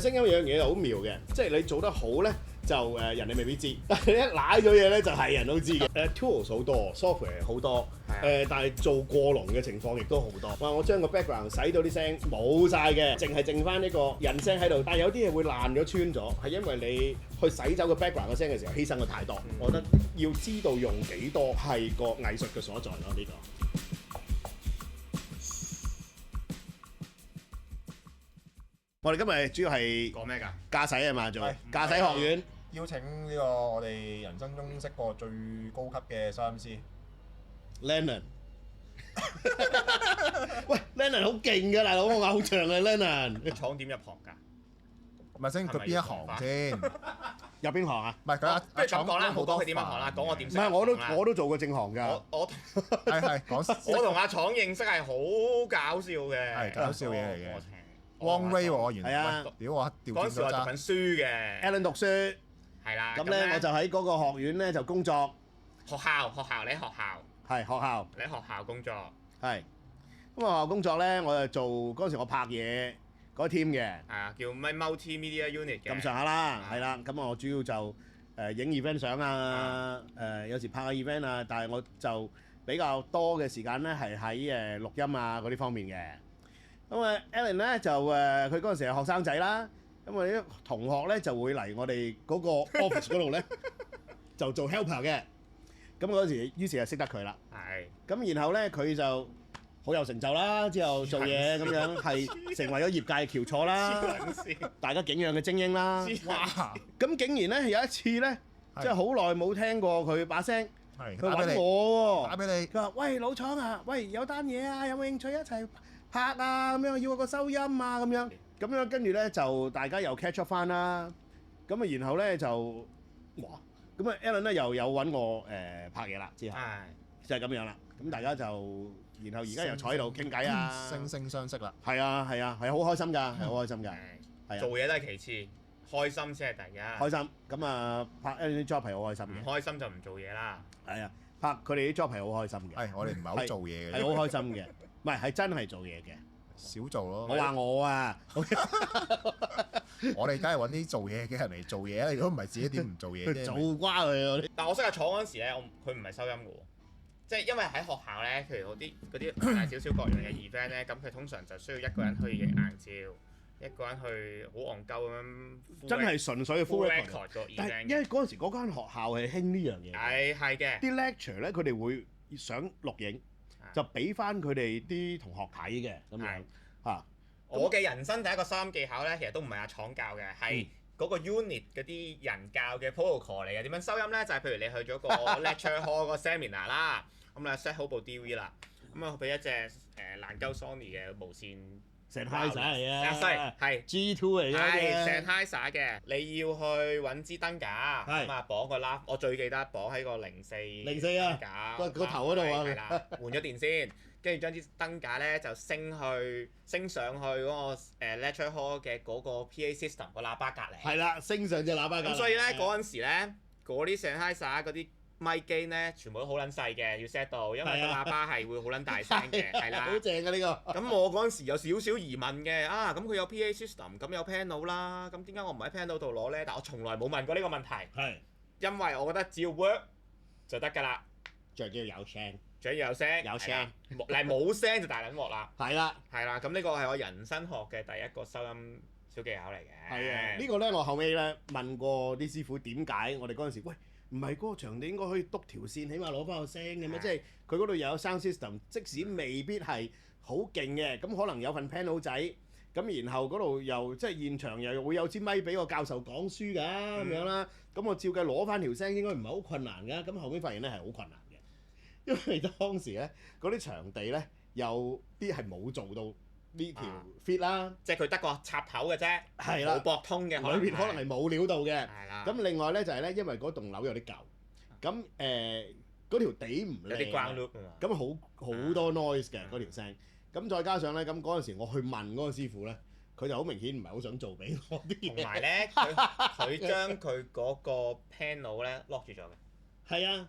聲音有樣嘢好妙嘅，即係你做得好咧，就人哋未必知，但係一賴咗嘢咧，就係人都知嘅。tools 好多 software 好多，但係做過籠嘅情況亦都好多。哇！我將個 background 洗到啲聲冇晒嘅，淨係剩翻呢個人聲喺度，但係有啲嘢會爛咗穿咗，係因為你去洗走個 background 嘅聲嘅時候犧牲咗太多。我覺得要知道用幾多係個藝術嘅所在咯，呢個。我哋今日主要係講咩㗎？駕駛啊嘛，做駕駛學院邀請呢個我哋人生中識過最高級嘅收音師 Lennon。喂 ，Lennon 好勁㗎，大佬，我偶像啊 Lennon。你廠點入行㗎？唔係先，佢邊一行先？入邊行啊？唔係佢不如咁講啦，唔好講佢點樣行啦，講我點唔識。係，我都做過正行㗎。我係講我同阿廠認識係好搞笑嘅，係搞笑嘢嚟嘅過程。Wang Ray 喎，我原來係啊屌我調嗰陣轉咗咋時我讀緊書嘅， Alan 讀書，係啦。咁咧我就喺嗰個學院咧就工作，學校你喺學校，係學校，你喺學校工作。係。咁啊學校工作咧，我就做嗰陣時我拍嘢嗰 team 嘅，係啊，叫咩 Multimedia Unit 嘅。咁上下啦，係啦。咁我主要就影 event 相啊，有時拍下 event 啊，但係我就比較多嘅時間咧係喺錄音啊嗰啲方面嘅。咁啊 Alan 咧就佢嗰陣時係學生仔啦，咁我啲同學咧就會嚟我哋嗰個 office 嗰度咧就做 helper 嘅。咁嗰陣時於是就識得佢啦。係。咁然後咧佢就好有成就啦，之後做嘢咁樣係成為咗業界嘅翹楚啦，大家景仰嘅精英啦。哇！咁竟然咧有一次咧，即係好耐冇聽過佢把聲，係佢揾我喎，打俾你，佢話：喂老廠啊，喂有單嘢啊，有冇興趣一齊拍啊？咁樣要我個收音啊咁樣，咁樣跟住咧就大家又 catch up 翻啦。咁啊然後咧就哇，咁啊 Alan 咧又有揾我拍嘢啦，之後就係咁樣啦。咁大家就然後而家又坐喺度傾偈啊，惺惺相惜啦。係啊係啊係好開心㗎，係好開心㗎，係啊做嘢都係其次，開心先係第一。開心。咁啊拍 Alan 啲 job 係好開心唔嘅，開心就唔做嘢啦。係啊拍佢哋啲 job 係好開心嘅，係我哋唔係好做嘢嘅，係好開心嘅，唔係係真係做嘢嘅。少做咯。我話我啊，我哋梗係揾啲做嘢嘅人嚟做嘢啊！如果唔係自己點唔做嘢啫？做瓜佢但我識阿廠嗰陣時咧，佢唔係收音嘅喎，即係因為喺學校咧，譬如嗰啲大小小各樣嘅 event 咧，咁佢通常就需要一個人去影硬照，一個人去好戇鳩咁樣。真係純粹嘅 full record。 record 個但係 event 因為嗰陣時嗰間學校係興呢樣嘢，係嘅。啲 lecture 咧佢哋會想錄影，就俾翻佢哋啲同學睇嘅咁樣嚇。我嘅人生第一個收音技巧咧，其實都唔係阿廠教嘅，係嗰個 unit 嗰啲人教嘅 protocol 嚟嘅。點樣收音咧？就係譬如你去咗個 lecture hall 個 seminar 啦，咁你 set 好部 DV 啦，咁啊俾一隻爛鳩 Sony 嘅無線。Sennheiser 嚟啊，係 G2 嚟嘅，係 Sennheiser 嘅。你要去揾支燈架，咁啊綁個啦，我最記得綁喺個04啊架個頭嗰度啊，係啦，換咗電先，跟住將支燈架咧就升上去嗰個lecture hall 嘅嗰個 PA system 個喇叭隔離。係啦，升上隻喇叭隔離。咁所以咧嗰陣時咧，嗰啲 Sennheiser 嗰啲咪機咧，全部都好撚細嘅，要 set 到，因為個喇叭係會好撚大聲嘅，係啦。好正啊呢個！咁我嗰陣時有少少疑問嘅，咁佢有 PA system，咁有 panel 啦，咁點解我唔喺 panel 度攞咧？但我從來冇問過呢個問題，係因為我覺得只要 work 就得㗎啦，最緊要有聲，最緊要有聲，有聲，冇聲就大撚鑊啦。係啦，係啦，咁呢個係我人生學嘅第一個收音小技巧嚟嘅。係啊，呢個咧我後尾咧問過啲師傅點解我哋嗰陣時，喂唔係嗰個場地應該可以篤條線，起碼攞翻個聲嘅咩？即係佢嗰度又有 sound system，即使未必係好勁嘅，咁可能有份 panel 仔，咁然後嗰度又即係現場又會有支咪俾個教授講書㗎咁樣啦，咁我照計攞翻條聲應該唔係好困難㗎，咁後尾發現咧係好困難嘅，因為當時咧嗰啲場地咧有啲係冇做到呢條 fit 啦，即係佢得個插頭嘅啫，係啦，冇駁通嘅，裏邊可能係冇料到嘅。係啦。咁另外咧就係咧，因為嗰棟樓有啲舊，咁嗰條地唔有啲 ground 靚， loop 啊嘛。咁好多 noise 嘅嗰條聲。咁再加上咧，咁嗰陣時我去問嗰個師傅咧，佢就好明顯唔係好想做俾我啲嘢。同埋咧，佢將佢嗰個 panel 咧 lock 住咗嘅。係啊，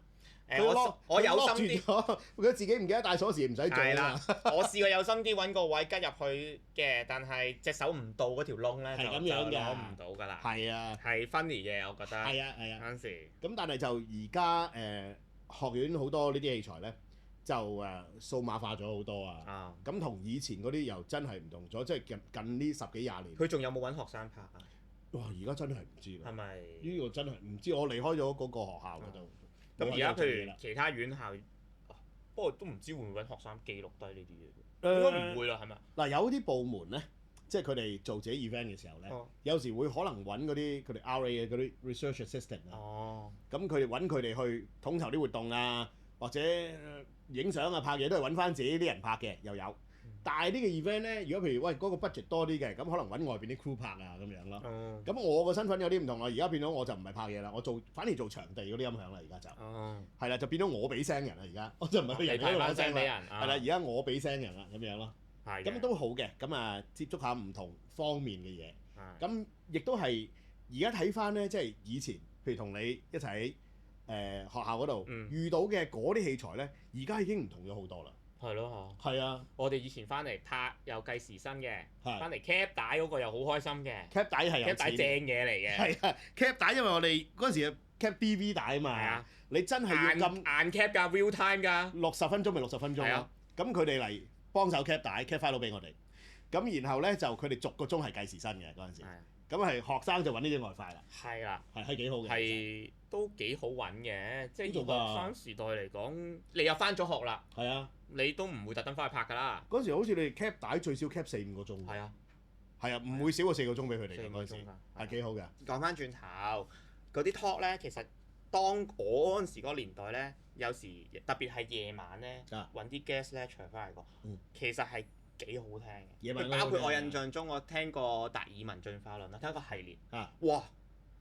我有心啲。咗，佢自己唔記得帶鎖匙唔使做係啦啊嘛。，我試過有心啲揾個位吉入去嘅，但係隻手唔到嗰條窿咧，係咁就樣㗎攞唔到㗎啦。係啊，係 funny 嘅，我覺得。係啊，係啊。嗰陣時。咁但係就而家學院好多呢啲器材咧，就數碼化咗好多啊。啊！咁同以前嗰啲又真係唔同咗，即係近呢10幾20年。佢仲有冇揾學生拍啊？哇！而家真係唔知啦。係咪？呢個真係唔知，我離開咗嗰個學校嗰度。咁而家冇喺度做嘢啦譬如其他院校，不過都唔知會唔會揾學生記錄低呢啲嘢。誒應該唔會啦，係咪？嗱，有啲部門咧，即係佢哋做自己 event 嘅時候咧，哦有時會可能揾嗰啲佢哋 RA 嘅嗰啲 research assistant 啊，哦。咁佢哋揾佢哋去統籌啲活動啊，或者影相啊、拍嘢都係揾翻自己啲人拍嘅，又有。大啲嘅 event 咧，如果譬如喂嗰個 budget 多啲嘅，咁可能揾外邊啲 crew 拍啊咁樣咯。哦。咁我個身份有啲唔同啦，而家變咗我就唔係拍嘢啦，我反而做場地嗰啲音響啦，而家就哦。係啦，就變咗我俾聲人啦，而家我就唔係去人你派翻哋嗰度攞聲啦，聲俾人。係啦，而家我俾聲人啦咁樣咯。係。咁都好嘅，咁啊接觸下唔同方面嘅嘢，係。咁亦都係而家睇翻咧，即係以前譬如同你一齊喺學校嗰度遇到嘅嗰啲器材咧，而家已經唔同咗好多啦。係咯係啊，我哋以前翻嚟拍又計時薪嘅，係翻嚟 cap 帶嗰個又好開心嘅 cap 帶係有，cap 帶正錢，嘢嚟嘅。係啊 cap 帶，因為我哋嗰陣時 cap DV 帶啊嘛，係啊，你真係硬要咁硬 cap 㗎，real time 㗎。 60分鐘咪60分鐘咯係啊。咁佢哋嚟幫手 cap 帶 cap file 俾我哋，咁然後咧就佢哋逐個鐘係計時薪嘅嗰陣時，咁係學生就揾呢啲外快啦，係啦。係幾好嘅。係都幾好揾嘅，即係以都做㗎學生時代嚟講，你又翻咗學啦，係啊，你都唔會特登翻去拍㗎啦。嗰陣時好似你哋 cap 帶最少 cap 4-5個鐘。係啊，係啊，唔會少過4個鐘俾佢哋嘅4個嗰陣時，鐘㗎。係幾好嘅。講翻轉頭，嗰啲 talk 咧，其實當我嗰陣時嗰個年代咧，有時特別係夜晚咧，揾啲 guest lecture 翻嚟講，其實係幾好聽嘅。夜晚包括我印象中，我聽過達爾文進化論啦，聽一個系列，啊哇，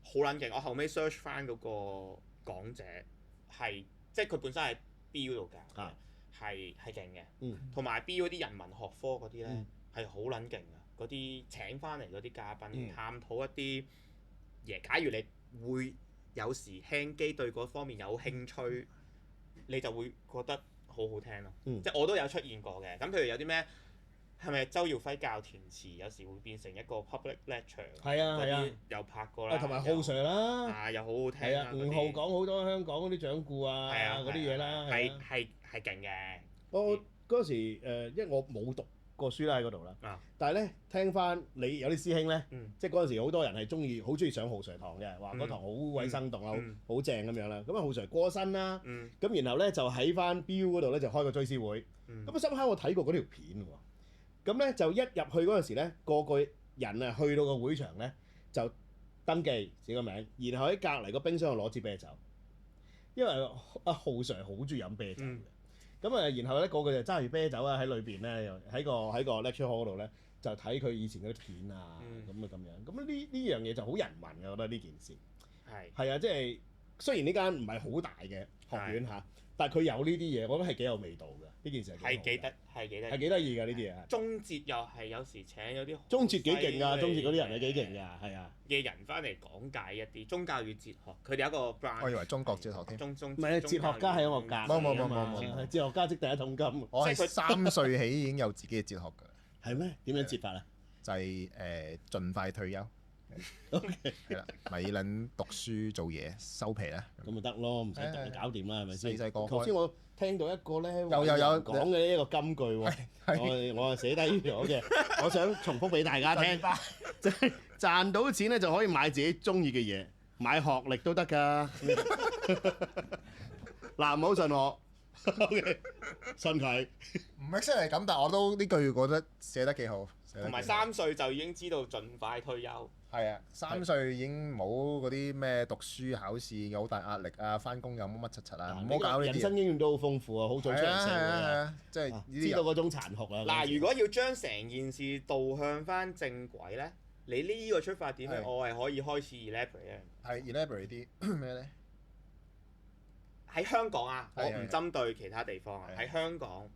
好撚勁！我後尾 search 翻嗰個講者係，即係佢本身係 B 度教嘅，係勁嘅。同埋 B 嗰啲人文學科嗰啲咧係好撚勁嘅，嗰啲請翻嚟嗰啲嘉賓探討一啲嘢。假如你會有時輕機對嗰方面有興趣，你就會覺得好好聽咯。即係我都有出現過嘅。咁譬如有啲咩？係咪周耀輝教填詞有時會變成一個 public lecture？係啊係啊，有拍過啦。同埋浩 Sir 啦，又好好聽係啊，吳浩講好多香港嗰啲掌故啊嗰啲嘢啦，係勁嘅。我嗰時因為我冇讀過書啦喺嗰度啦，但係咧聽翻你有啲師兄咧，即係嗰陣時好多人係好中意上浩 Sir 堂嘅，話嗰堂好鬼生動啊，好正咁樣啦。咁啊浩 Sir 過身啦，咁然後咧就喺翻 BU 嗰度咧就開個追思會，咁啊深刻我睇過嗰條片喎。咁咧就一入去嗰陣時咧，個人啊去到個會場咧就登記自己個名，然後喺隔離個冰箱度攞支啤酒，因為阿浩 Sir 好中意飲啤酒嘅。咁啊，然後咧個個就揸住啤酒啊喺裏邊咧，又喺個 lecture hall 嗰度咧就睇佢以前嗰啲片啊，咁樣。咁呢樣嘢就好人文嘅，我覺得呢件事係啊，即係雖然呢間唔係好大嘅學院嚇，但係佢有呢啲嘢，我覺得係幾有味道嘅。呢件事係幾得意㗎呢啲嘢。中節又係有時請有啲中節幾勁㗎，中節嗰啲人係幾勁㗎，係啊嘅人翻嚟講解一啲宗教與哲學，佢哋有一個 branch。我以為中國哲學添。唔係哲學家喺我隔離。冇，哲學家積第一桶金。我係3歲起已經有自己嘅哲學㗎。係咩？點樣哲法啊？就係盡快退休。係啦，咪撚讀書做嘢收皮啦。咁咪得咯，唔使搞掂啦，係咪先？細個頭先我聽到一個咧，有講嘅一個金句喎，我係寫低咗嘅，我想重複俾大家聽，即係賺到錢咧就可以買自己中意嘅嘢，買學歷都得㗎。嗱，唔好信我，OK，信佢。唔係真係咁，但我都呢句覺得寫得幾好。同埋3歲就已經知道盡快退休。係啊，3歲已經冇嗰啲咩讀書考試有好大壓力啊，翻工有乜乜柒柒啊，唔好搞呢啲。人生經驗都好豐富啊，好早出嚟社會啊，即係知道嗰種殘酷啊。嗱，如果要將成件事導向翻正軌咧，你呢個出發點咧，我係可以開始 elaborate 嘅。係 elaborate 啲咩咧？喺香港啊，我唔針對其他地方啊，喺香港，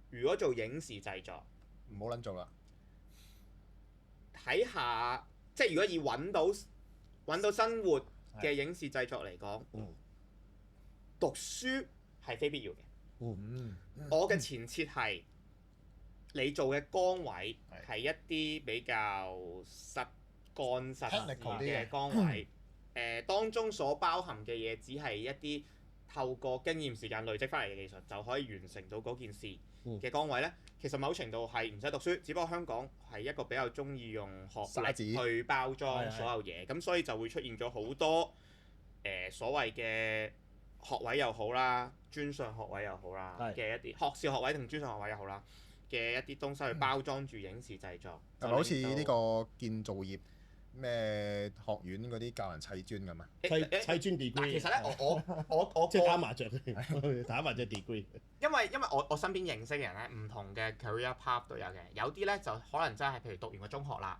如果做影視製作，唔好撚做啦。睇下，即係如果以揾到生活嘅影視製作嚟講，讀書係非必要嘅。嗯我嘅前設係你做嘅崗位係一啲比較實幹實事 Technical 啲嘅嘅崗位，當中所包含嘅嘢只係一啲透過經驗時間累積翻嚟嘅技術就可以完成到嗰件事嘅崗位呢，其實某程度係唔使讀書，只不過香港係一個比較中意用學歷去包裝所有嘢，咁所以就會出現咗好多所謂嘅學位又好啦，專上學位又好啦嘅一啲學士學位同專上學位又好啦嘅一啲東西去包裝住影視製作，係咪好似呢個建造業咩學院嗰啲教人砌磚咁啊？砌磚 degree。但其實咧，我即係打麻雀，打麻雀 degree。因為我身邊認識嘅人咧，唔同嘅 career path 都有嘅，有啲咧就可能真係譬如讀完個中學啦，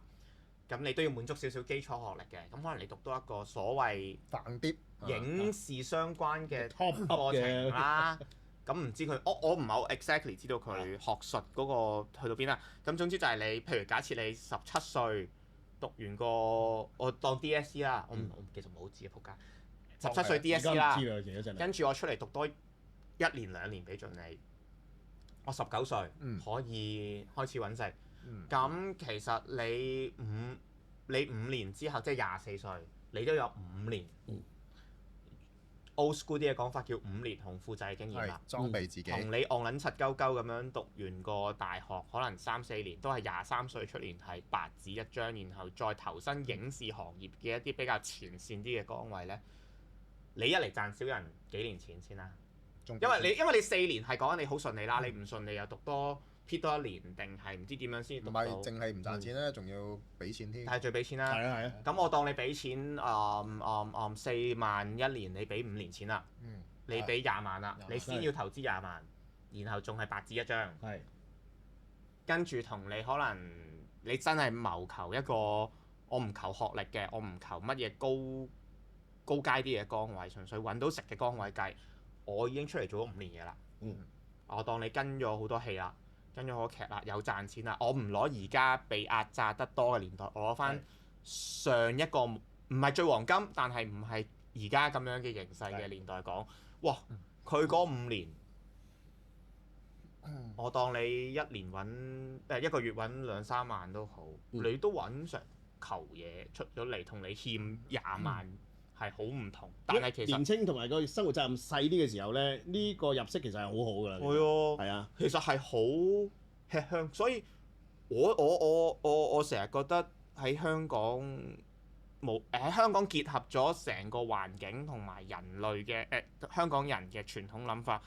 咁你都要滿足少少基礎學歷嘅，咁可能你讀多一個所謂橫啲影視相關嘅 top 課程啦。咁唔知佢，我唔係好 exactly 知道佢學術嗰個去到邊啦。咁總之就係你，譬如假設你17歲讀完個，我當 DSE 啦，我其實唔好知啊，仆街。17歲 DSE 啦，跟住我出嚟讀多1年2年俾盡你，我19歲可以開始揾食。咁其實你5年之後，即係24歲，你都有5年。old school 啲嘅講法叫5年紅褲仔經驗啦，裝備自己。同你戇撚柒鳩鳩咁樣讀完個大學，可能3-4年都係23歲出年係白紙一張，然後再投身影視行業嘅一啲比較前線啲嘅崗位呢，你一嚟賺少人幾年錢先啦，因為你4年係講緊你好順利啦，你唔順利又讀多 P 多1年定係唔知點樣先讀到。唔係淨係唔賺錢咧，仲要俾錢添。係最俾錢啦。係啊係啊。咁我當你俾錢4萬1年，你俾5年錢啦。你俾20萬啦，你先要投資20萬，然後仲係白紙一張。係。跟住同你可能你真係謀求一個我唔求學歷嘅，我唔求乜嘢高階啲嘅崗位，純粹揾到食嘅崗位計，我已經出嚟做咗5年嘢啦。我當你跟咗好多戲啦。跟咗好多劇啦，有賺錢啦。我唔攞而家被壓榨得多嘅年代，我攞翻上一個唔係最黃金，但係唔係而家咁樣嘅形勢嘅年代講，哇！佢嗰5年，我當你一年揾一個月揾2-3萬都好，你都揾成球嘢出咗嚟，同你欠20萬係好唔同。但係其實年青同埋個生活責任細啲嘅時候咧，呢個入息其實係好好㗎啦。係啊，其實係好吃香，所以我成日覺得喺香港喺香港結合咗成個環境同埋人類嘅香港人嘅傳統諗法，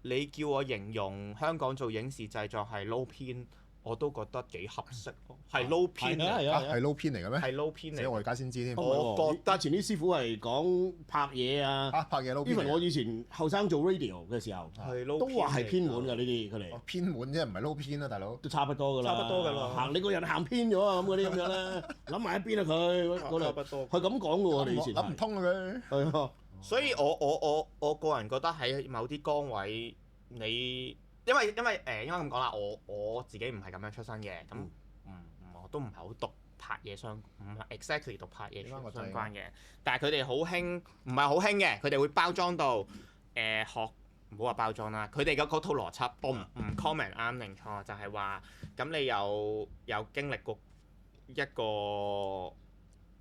你叫我形容香港做影視製作係撈偏，我都覺得幾合適咯，係撈偏係撈偏嚟嘅咩？係撈偏嚟，我而家先知添。我覺得以前啲師傅係講拍嘢啊，拍嘢撈偏。因為我以前後生做 radio 嘅時候，都話係偏門㗎呢啲佢哋。偏門啫，唔係撈偏啊，大佬。都差不多㗎啦。差不多㗎啦。行你個人行偏咗啊，咁嗰啲咁樣咧，諗埋一邊啊佢嗰度。差不多。佢咁講㗎喎，你以前。諗唔通啊佢。係啊。所以我個人覺得喺某啲崗位你。因為應該咁講啦，我自己唔係咁樣出身嘅，咁我都唔係好讀拍嘢唔係 exactly 讀拍嘢相關嘅，但係佢哋好興，唔係好興嘅，佢哋會包裝到學，唔好話包裝啦，佢哋嗰套邏輯，我唔 comment 啱定錯，就係話咁你有經歷過一個，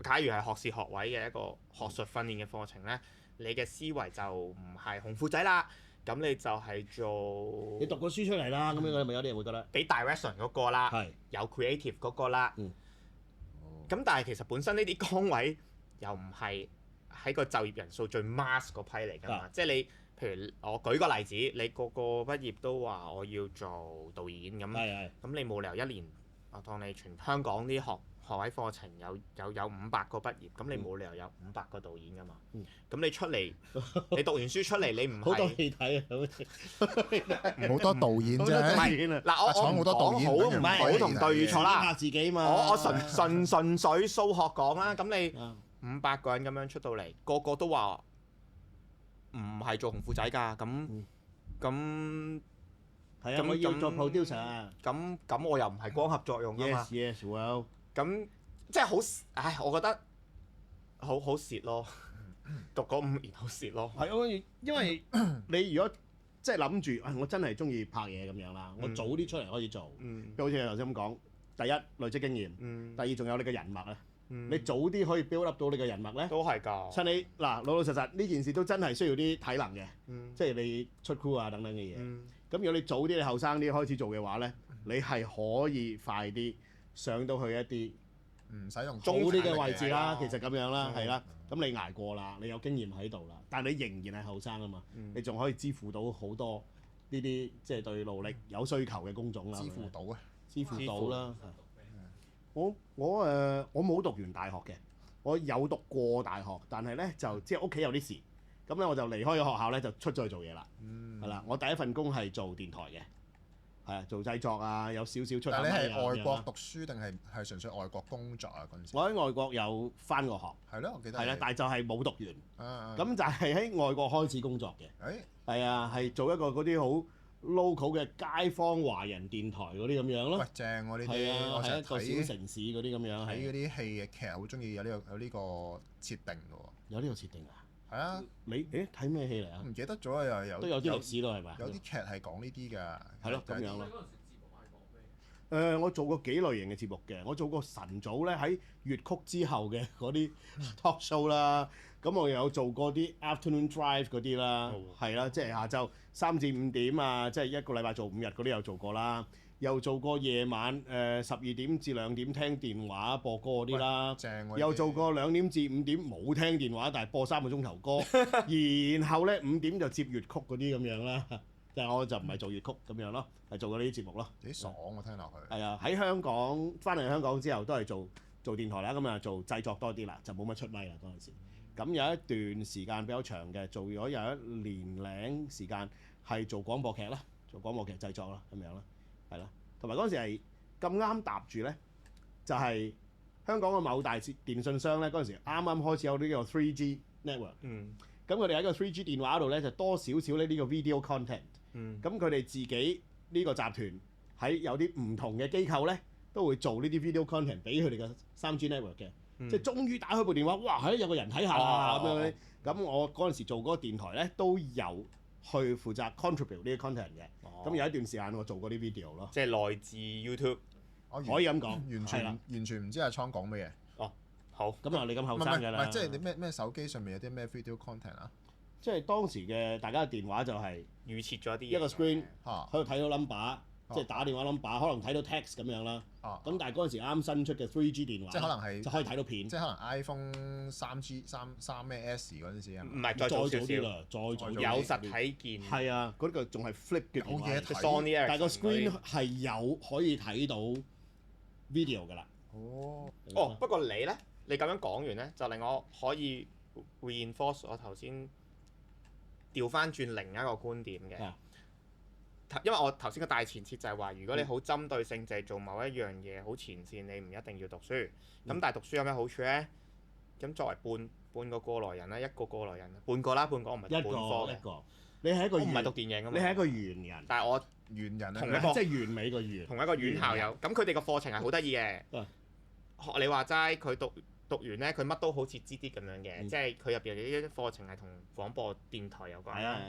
假如係學士學位嘅一個學術訓練嘅課程咧，你嘅思維就唔係紅褲仔啦。咁你就係做你讀過書出嚟啦，咁樣咪有啲人會覺得俾 direction 嗰個啦，有 creative 嗰個啦。咁但係其實本身呢啲崗位又唔係喺個就業人數最 mass 嗰批嚟㗎嘛。即係你譬如我舉個例子，你個個畢業都話我要做導演咁，咁你冇理由1年我當你全香港啲學位課程有500個畢業，咁你冇理由有500個導演㗎嘛？咁你出嚟，你讀完書出嚟，你唔係好多戲睇啊！好多導演啫。嗱，我唔講好同對錯啦。自己嘛。我純粹數學講啦。咁你500個人咁樣出到嚟，個個都話唔係做紅褲仔㗎。咁係啊，我要做 producer。咁我又唔係光合作用㗎嘛。Yes, well。咁即係好，我覺得好蝕咯。讀嗰5年好蝕咯。係啊，因為你如果即係諗住，我真係中意拍嘢咁樣啦，我早啲出嚟開始做，好似你頭先咁講，第一累積經驗，第二仲有你嘅人脈啊，你早啲可以 build up 到你嘅人脈咧，都係㗎。趁你嗱老老實實呢件事都真係需要啲體能嘅，即係你出 crew 啊等等嘅嘢。咁如果你早啲你後生啲開始做嘅話咧，你係可以快啲上到去一啲唔使用好啲嘅位置啦，中產其實咁樣啦，係啦。咁你捱過啦，你有經驗喺度啦，但係你仍然係後生啊嘛，你仲可以支付到好多呢啲即係對勞力有需求嘅工種啦。支付到啊！支付到啦。我冇讀完大學嘅，我有讀過大學，但係咧就即係屋企有啲事，咁咧我就離開咗學校咧就出咗去做嘢啦。係啦，我第一份工係做電台嘅，係啊，做製作啊，有少少出下但係你咪啊係外國咁樣啦讀書定係純粹外國工作啊？嗰陣時我喺外國有翻過學，係咯，我記得係啦，但係就係冇讀完。啊咁就係喺外國開始工作嘅，誒係啊，係做一個嗰啲好 local 嘅街坊華人電台嗰啲咁樣咯喂，正喎呢係啲，啊，我成日係一個小睇城市嗰啲咁樣，睇嗰係啲戲嘅劇好中意有呢個設定嘅喎。有呢個設定啊？係啊，你睇咩戲嚟啊？唔記得咗啊，又都有啲歷史咯，係咪？有啲劇係講呢啲㗎。係咯，咁樣咯。你嗰陣時節目係講咩？我做過幾類型嘅節目嘅，我做過晨早咧喺粵曲之後嘅嗰啲 talk show 啦，咁我又有做過啲 afternoon drive 嗰啲啦，係啦，即係下晝3至5點啊，即係一個禮拜做5日嗰啲有做過啦，又做過夜晚12點至2點聽電話播歌嗰啲啦，正喎。又做過2點至5點冇聽電話，但係播3個鐘頭歌，然後咧5點就接粵曲嗰啲咁樣啦，但係我就唔係做粵曲咁樣咯，係做過呢啲節目咯。幾爽我聽落去。係啊，喺香港翻嚟香港之後都係做電台啦，咁啊做製作多啲啦，就冇乜出咪啦嗰陣時。咁有一段時間比較長嘅，做咗有1年零時間係做廣播劇啦，做廣播劇製作啦，咁樣啦，係啦。同埋嗰陣時係咁啱搭住咧，就係、香港嘅某大電信商咧，嗰陣時啱啱開始有呢個 3G network。咁佢哋喺個 3G 電話度咧就多少少呢個 video content。咁佢哋自己呢個集團喺有啲唔同嘅機構咧，都會做呢啲 video content 俾佢哋嘅 3G network 嘅。即係終於打開部電話，哇！有個人睇下啦咁樣。咁我嗰陣時做嗰個電台咧，都有去負責 contribute 呢啲 content 嘅。咁有一段時間我做過啲 video 咯，即係來自 YouTube。我可以咁講，完係啦全完全唔知阿倉講乜嘢。好，咁啊，你咁後唔係生㗎啦，唔係，即係你咩手機上面有啲咩 video content 啊？即係當時嘅大家嘅電話就係預設咗啲嘢一個 screen 嚇喺度睇到 number，即係打電話 number，可能睇到 text 咁樣啦。啊！咁但係嗰陣時啱新出嘅 3G 電話，即係可能係就可以睇到片，即係可能 iPhone 3咩 S 嗰陣時係唔咪？係再早少少，早啲啦，再早啲有實體鍵。係啊，嗰個仲係 flip 嘅電話有嘢即係 Sony Ericsson 但係個 screen 嗰啲係有可以睇到 video 㗎啦。哦，哦，不過你咧，你咁樣講完咧，就令我可以 reinforce 我頭先調翻轉另一個觀點嘅。啊因為我頭先個大前設就係話，如果你好針對性就係做某一樣嘢，好前線，你唔一定要讀書。咁但係讀書有咩好處咧？咁作為半個過來人啦，一個過來人，半個啦，半個我唔係一讀本科嘅，個一個，你係一個我唔係讀圓，電影㗎嘛。你係一個圓人，但係我猿人同一個啊！即係完美個圓。同一個院校有，咁佢哋個課程係好得意嘅。啊學你話齋，佢讀完咧，佢乜都好似知啲咁樣嘅，嗯即係佢入邊有啲課程係同廣播電台有關啦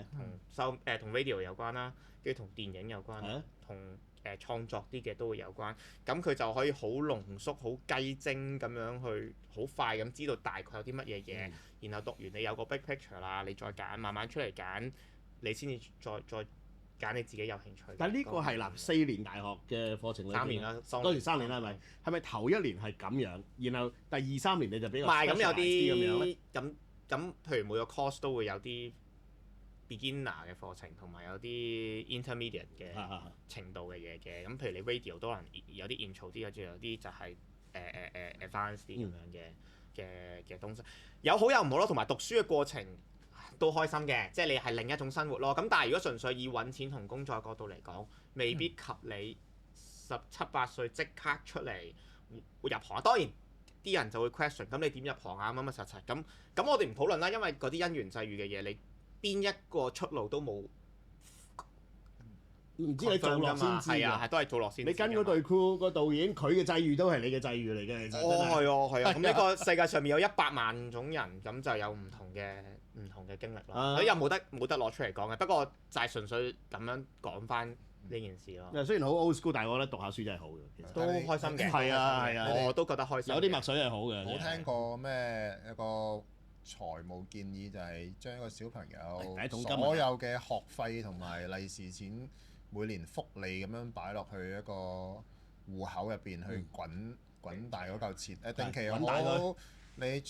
係啊，同 radio 有關啦，跟住同電影有關係啊，同創作啲嘅都會有關。咁佢就可以好濃縮、好雞精咁樣去，好快咁知道大概有啲乜嘢嘢，然後讀完你有個 big picture 啦，你再揀，慢慢出嚟揀，你先至再揀你自己有興趣嘅。但係呢個係嗱4年大學嘅課程裏邊3年啦，嗰時3年啦係咪？係咪頭1年係咁樣，然後第2、3年你就比較唔係咁有 specialize 啲咁樣咧？啲咁，譬如每個 course 都會有啲 beginner 嘅課程，同埋有啲 intermediate 嘅程度嘅嘢嘅。咁譬如你 radio 都可能有啲 intro 啲，跟住有啲就係advanced 啲咁樣嘅東西。有好有唔好咯，同埋讀書嘅過程都開心嘅，即係你係另一種生活咯。咁但係如果純粹以揾錢同工作角度嚟講，未必及你17、8歲即刻出嚟會入行。當然啲人就會 question，咁你點入行啊？乜乜實實咁我哋唔討論啦，因為嗰啲因緣際遇嘅嘢，你邊一個出路都冇唔知你做落先知係啊，㗎。係都係做落先知㗎嘛。你跟嗰隊 crew 個導演，佢嘅際遇都係你嘅際遇嚟嘅，其實真係。係啊。咁呢個世界上面有100萬種人，咁就有唔同嘅經歷啦。又冇得攞出嚟講嘅，不過就係純粹咁樣講翻呢件事咯。雖然好 old school，但係我覺得讀下書真係好嘅，其實。都開心嘅。係啊係啊我都覺得開心。有啲墨水係好嘅。冇聽過咩一個財務建議就係將一個小朋友所有嘅學費同埋利是錢每年福利咁樣擺落去一個戶口入邊去滾大嗰嚿錢，定期又好，你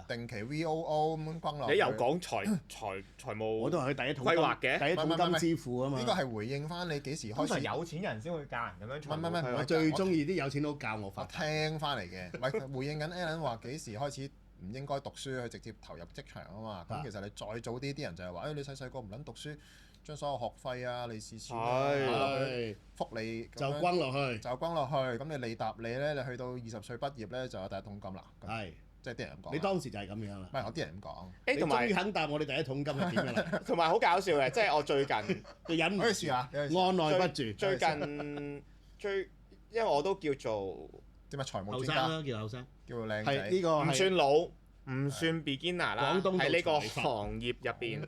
定期 VOO 咁樣轟落去。你又講財務，我都係佢第一桶規劃嘅，第一桶金支付啊嘛。呢個係回應翻你幾時開始？有錢人先會教人咁樣財務。唔係我最中意啲有錢佬教我發。我聽翻嚟嘅，唔係回應緊 Alan 話幾時開始唔應該讀書去直接投入職場啊嘛。咁其實你再早啲人就係話，你細個唔撚讀書，將所有學費啊、利是錢啊、福利就轟落去，咁你利搭你咧，你去到20歲畢業咧就有第一桶金啦。係，即係啲人咁講。你當時就係咁樣啦。唔係，有啲人咁講。你終於肯答我哋第一桶金係點㗎啦？同埋好搞笑嘅，即係我最近忍唔住啊，按耐不住。最近因為我都叫做點啊財務後生啦，叫後生，叫靚仔。係呢個唔算老，唔算 beginner 啦。喺呢個行業入邊，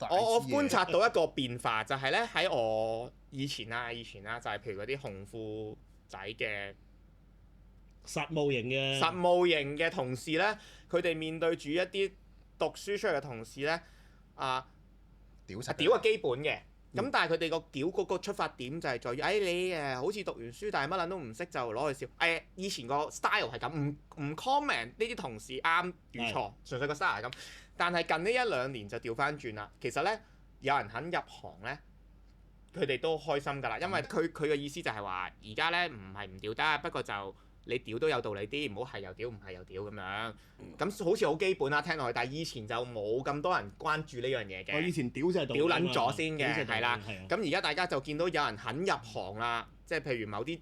我觀察到一個變化，就係咧喺我以前啦，就係譬如嗰啲紅褲仔嘅實務型嘅同事咧，佢哋面對住一啲讀書出嚟嘅同事咧，屌係基本嘅。咁但係佢哋個屌嗰個出發點就係在於，你好似讀完書但係乜撚都唔識就攞去笑。以前個 style 係咁，唔 comment 呢啲同事啱與錯，純粹個 style 係咁。但係近呢1-2年就調翻轉啦。其實咧，有人肯入行咧，佢哋都開心㗎啦。因為佢嘅意思就係話，而家咧唔係唔屌得，不過就你屌都有道理啲，唔好係又屌唔係又屌咁樣。咁好似好基本啦，聽落去。但係以前就冇咁多人關注呢樣嘢嘅。我以前屌就係屌撚咗先嘅，係啦。咁而家大家就見到有人肯入行啦，即係譬如某啲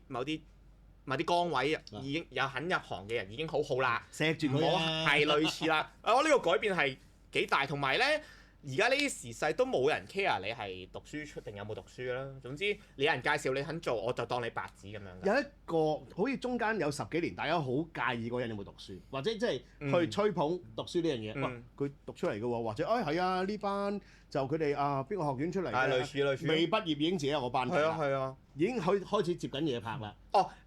崗位已經有肯入行嘅人已經好好啦，錫住佢啊，係類似啦。我呢個改變係幾大，同埋咧。而家呢啲時勢都冇人 care 你係讀書出定有冇讀書啦。總之你有人介紹你肯做，我就當你白紙咁樣。有一個好似中間有10幾年，大家好介意嗰人有冇讀書，或者即係去吹捧讀書呢樣嘢。哇！佢讀出嚟嘅喎，或者係啊呢班就佢哋邊個學院出嚟嘅？類似。未畢業已經自己有個班底啦。係啊。已經開始接緊嘢拍啦。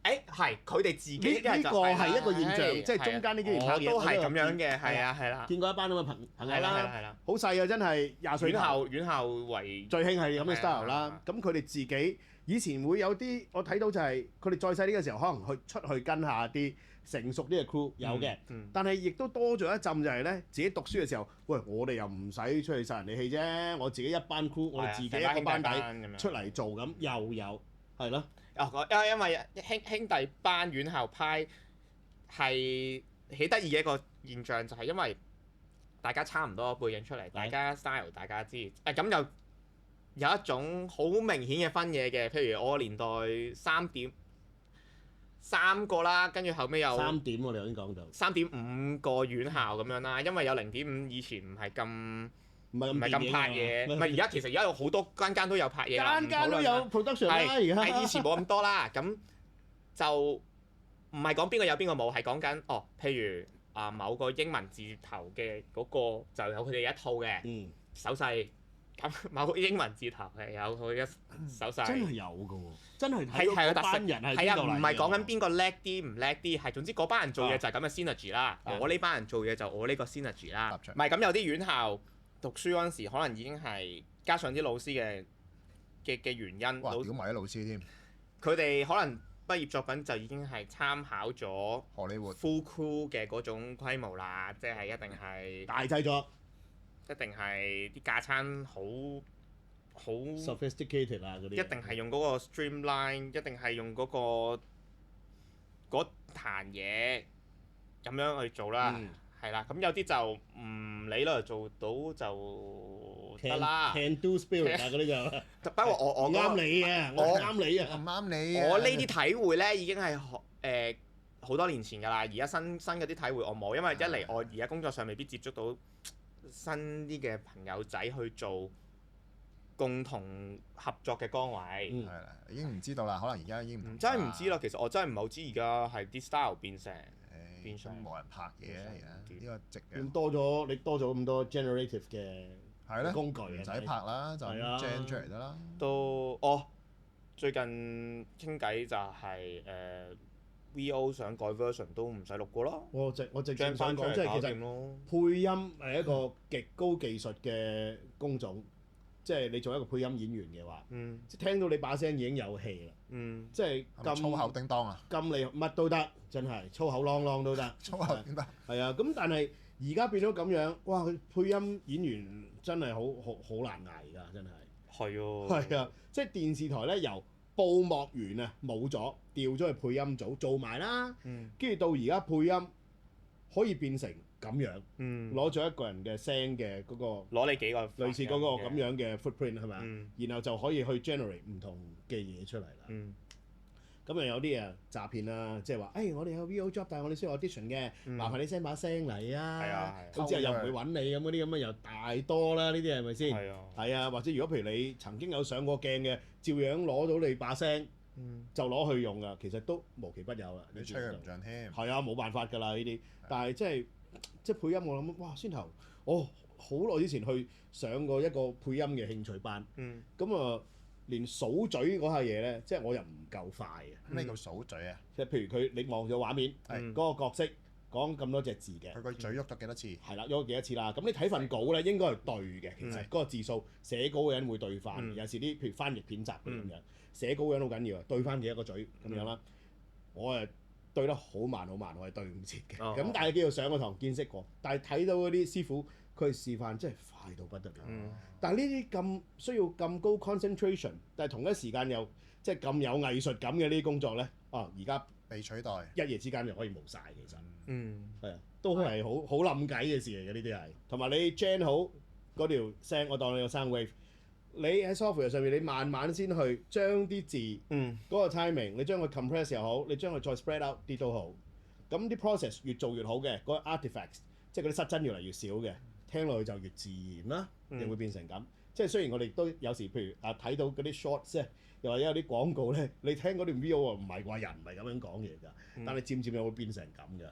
係佢哋自己呢個係一個現象，即係中間呢幾年拍嘢都係咁樣嘅，係啦。見過一班咁嘅朋友啦，係啦。好細啊，真係20歲。院校為最興係咁嘅 style 啦。咁佢哋自己以前會有啲，我睇到就係佢哋再細啲嘅時候，可能出去跟下啲成熟啲嘅 crew 有嘅。但係亦都多咗一陣就係咧，自己讀書嘅時候，喂，我哋又唔使出去殺人哋氣啫，我自己一班 crew，我哋自己一個班底出嚟做咁，又有係咯。因為兄弟班院校派係幾得意嘅一個現象，就係因為大家差唔多背景出嚟，大家 style 大家知，咁有一種好明顯嘅分野嘅，譬如我年代3個啦，跟住後尾有3點我哋頭先講到3.5個院校咁樣啦，因為有0.5以前唔係咁。唔係咁拍嘢，唔係而家其實而家有好多間都有拍嘢，間都有 production 啦，而家係以前冇咁多啦，咁就唔係講邊個有邊個冇，係講緊譬如某個英文字頭嘅嗰個就有佢哋一套嘅手勢，咁某個英文字頭係有佢嘅手勢。真係有㗎喎，真係係個特色。係啊，唔係講緊邊個叻啲唔叻啲，係總之嗰班人做嘢就係咁嘅 synergy 啦。我呢班人做嘢就我呢個 synergy 啦。唔係咁有啲院校。讀書嗰陣時，可能已經係加上啲老師嘅原因，哇！屌埋啲老師添，佢哋可能畢業作品就已經係參考咗荷里活 full crew 嘅嗰種規模啦，即係一定係大製作，一定係啲架撐好 sophisticated 啊嗰啲，一定係用嗰個 streamline，一定係用嗰壇嘢咁樣去做啦。係啦，咁有啲就唔理啦，做到就得啦。Can do spirit 啊嗰啲就。不過我啱你啊，我啱你啊，唔啱你。我呢啲體會咧已經係好多年前㗎啦，而家新嗰啲體會我冇，因為一嚟我而家工作上未必接觸到新啲嘅朋友仔去做共同合作嘅崗位。係啦，已經唔知道啦，可能而家已經唔同真係唔知啦，其實我真係唔係好知而家係啲 style 變成變誒，相冇人拍嘢啊！而家呢個直咁嘅你多咗咁多 generative 嘅係咧，工具唔使係咪拍啦，就係啊 gen 出嚟得啦。都最近傾偈就係VO 想改 version 都唔使錄過咯，我直將情想講，翻出嚟搞即係其實掂咯。配音係一個極高技術嘅工種，即係你做一個配音演員嘅話，嗯即係聽到你把聲已經有氣啦，嗯，即係係咪粗口叮當啊！咁厲害乜都得，真係粗口啷啷都得。粗口叮當係啊，咁但係而家變咗咁樣，哇！佢配音演員真係好難捱㗎，真係。係喎。係啊，即係電視台咧由報幕員啊冇咗，調咗去配音組做埋啦，嗯跟住到而家配音可以變成咁樣，嗯，攞咗一個人嘅聲嘅嗰個攞你幾個類似嗰個咁樣嘅 footprint 係咪啊？嗯然後就可以去 generate 唔同嘅嘢出嚟啦。嗯咁又有啲詐騙啦，即係話，我哋有 VO job，但係我哋需要 audition 嘅，麻煩你 send 把聲嚟啊。係啊咁之後又唔會揾你咁嗰啲咁啊，又大多啦，呢啲係咪先？係啊，係啊，或者如果譬如你曾經有上過鏡嘅，照樣攞到你把聲就攞去用㗎，其實都無奇不有啦。你吹佢唔漲添。係啊，冇辦法㗎啦呢啲。但係即係配音，我諗哇，先頭我好耐之前去上過一個配音嘅興趣班，嗯咁啊連數嘴嗰下嘢咧，即係我又唔夠快嘅。咩叫數嘴啊？即係譬如你望咗畫面，係嗰個角色講咁多隻字嘅。佢個嘴喐咗幾多次？係啦，喐咗幾多次啦？咁你睇份稿咧，應該係對嘅。其實嗰個字數寫稿嘅人會對翻。有時啲譬如翻譯片集嗰啲咁樣，寫稿嘅人好緊要啊，對翻幾多個嘴咁樣啦。我係對得好慢，我係對唔切嘅。咁但係叫做上個堂見識過，但係睇到嗰啲師傅佢示範真係快到不得了。但係呢啲咁需要咁高 concentration，但係同一時間又即係咁有藝術感嘅呢啲工作咧，而家被取代。一夜之間就可以冇晒。其實係啊，都係好冧計嘅事嚟嘅呢啲係。同埋你 gen 好嗰條聲，我當你個 sound wave，你喺 software 上面你慢慢先去將啲字嗰個 timing，你將佢 compress 又好，你將佢再 spread out 啲都好。咁啲 process 越做越好嘅，嗰個 artifacts 即係嗰啲失真越嚟越少嘅，聽落去就越自然啦，就會變成咁。即係雖然我哋都有時譬如睇到嗰啲 shorts 咧，又或者有啲廣告咧，你聽嗰段 VO 唔係話人唔係咁樣講嘢㗎，但係漸漸又會變成咁㗎。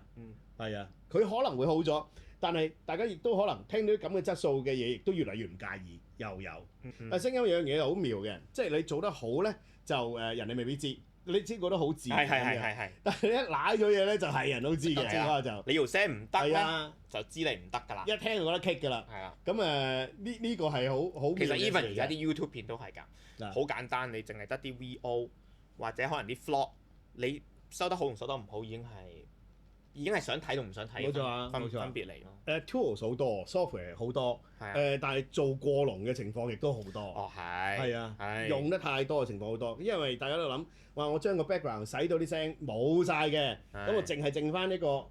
係啊，佢可能會好咗，但係大家亦都可能聽到啲咁嘅質素嘅嘢，亦都越嚟越唔介意，又有。但係聲音有樣嘢好妙嘅，即係你做得好咧，就人哋未必知。你知覺得好自然嘅，但係一揦咗嘢咧，就係人都知嘅。嗰個就你條聲唔得咧，啊，就知你唔得㗎啦。一聽就覺得棘㗎啦。係啊。咁呢個係好其實 even 而家啲 YouTube 片都係㗎，嗱好簡單，你淨係得啲 VO 或者可能啲 vlog，你收得好同收得唔好已經係想睇同唔想睇冇錯啊分冇錯啊別嚟咯。tools 好多 software 好多，係啊但係做過龍嘅情況亦都好多。哦係。係啊，係用得太多嘅情況好多，因為大家都諗話我將個 background 洗到啲聲冇晒嘅，咁我淨係剩翻呢個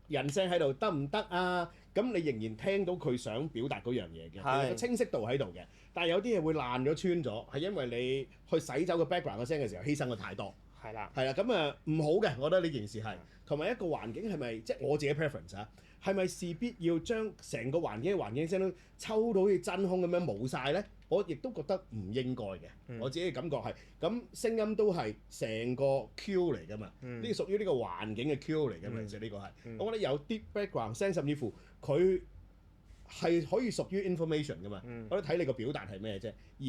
人聲喺度得唔得啊？咁你仍然聽到佢想表達嗰樣嘢嘅，係個清晰度喺度嘅。但係有啲嘢會爛咗穿咗，係因為你去洗走個 background 嘅聲嘅時候犧牲咗太多。係啦。係啦，咁唔好嘅，我覺得呢件事係同埋一個環境係咪即係我自己 preference 啊？係咪事必要將成個環境聲都抽到好似真空咁樣冇晒咧？我亦都覺得唔應該嘅。我自己嘅感覺係咁，聲音都係成個 cue 嚟㗎嘛。呢個屬於呢個環境嘅 cue 嚟㗎嘛。其實呢個係，我覺得有啲 background 聲，甚至乎佢係可以屬於 information 㗎嘛。我覺得睇你個表達係咩啫，而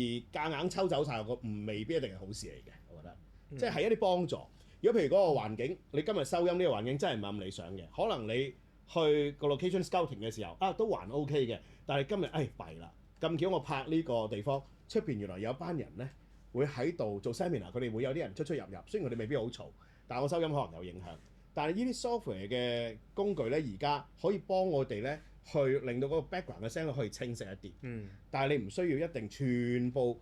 夾硬抽走晒個未必一定係好事嚟嘅。我覺得，即係一啲幫助。如果譬如嗰個環境，你今日收音呢個環境真係唔係咁理想嘅，可能你去個 location scouting 嘅時候都還 OK 嘅，但係今日弊啦，咁巧我拍呢個地方出邊原來有一班人咧會喺度做 seminar，佢哋會有啲人出入，雖然佢哋未必好嘈，但係我收音可能有影響。但係呢啲 software 嘅工具咧，而家可以幫我哋咧去令到嗰個 background 嘅聲可以清晰一啲。但係你唔需要一定全部。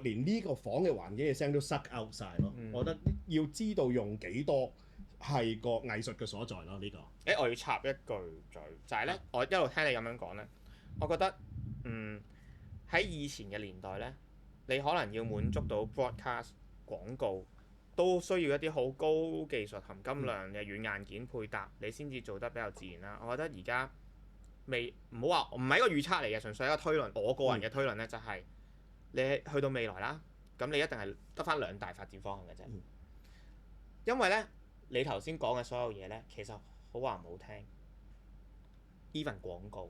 連呢個房嘅環境嘅聲都 suck out 晒咯，我覺得要知道用幾多係個藝術嘅所在咯，呢個。我要插一句嘴，就係咧，我一路聽你咁樣講咧，我覺得喺以前嘅年代咧，你可能要滿足到 broadcast 廣告，都需要一啲好高技術含金量嘅軟硬件配搭，你先至做得比較自然啦。我覺得而家唔好話唔係一個預測嚟嘅，純粹係一個推論。我個人嘅推論咧就係你去到未來啦，咁你一定係得翻兩大發展方向嘅啫。因為咧，你頭先講嘅所有嘢咧，其實好話唔好聽，even 廣告，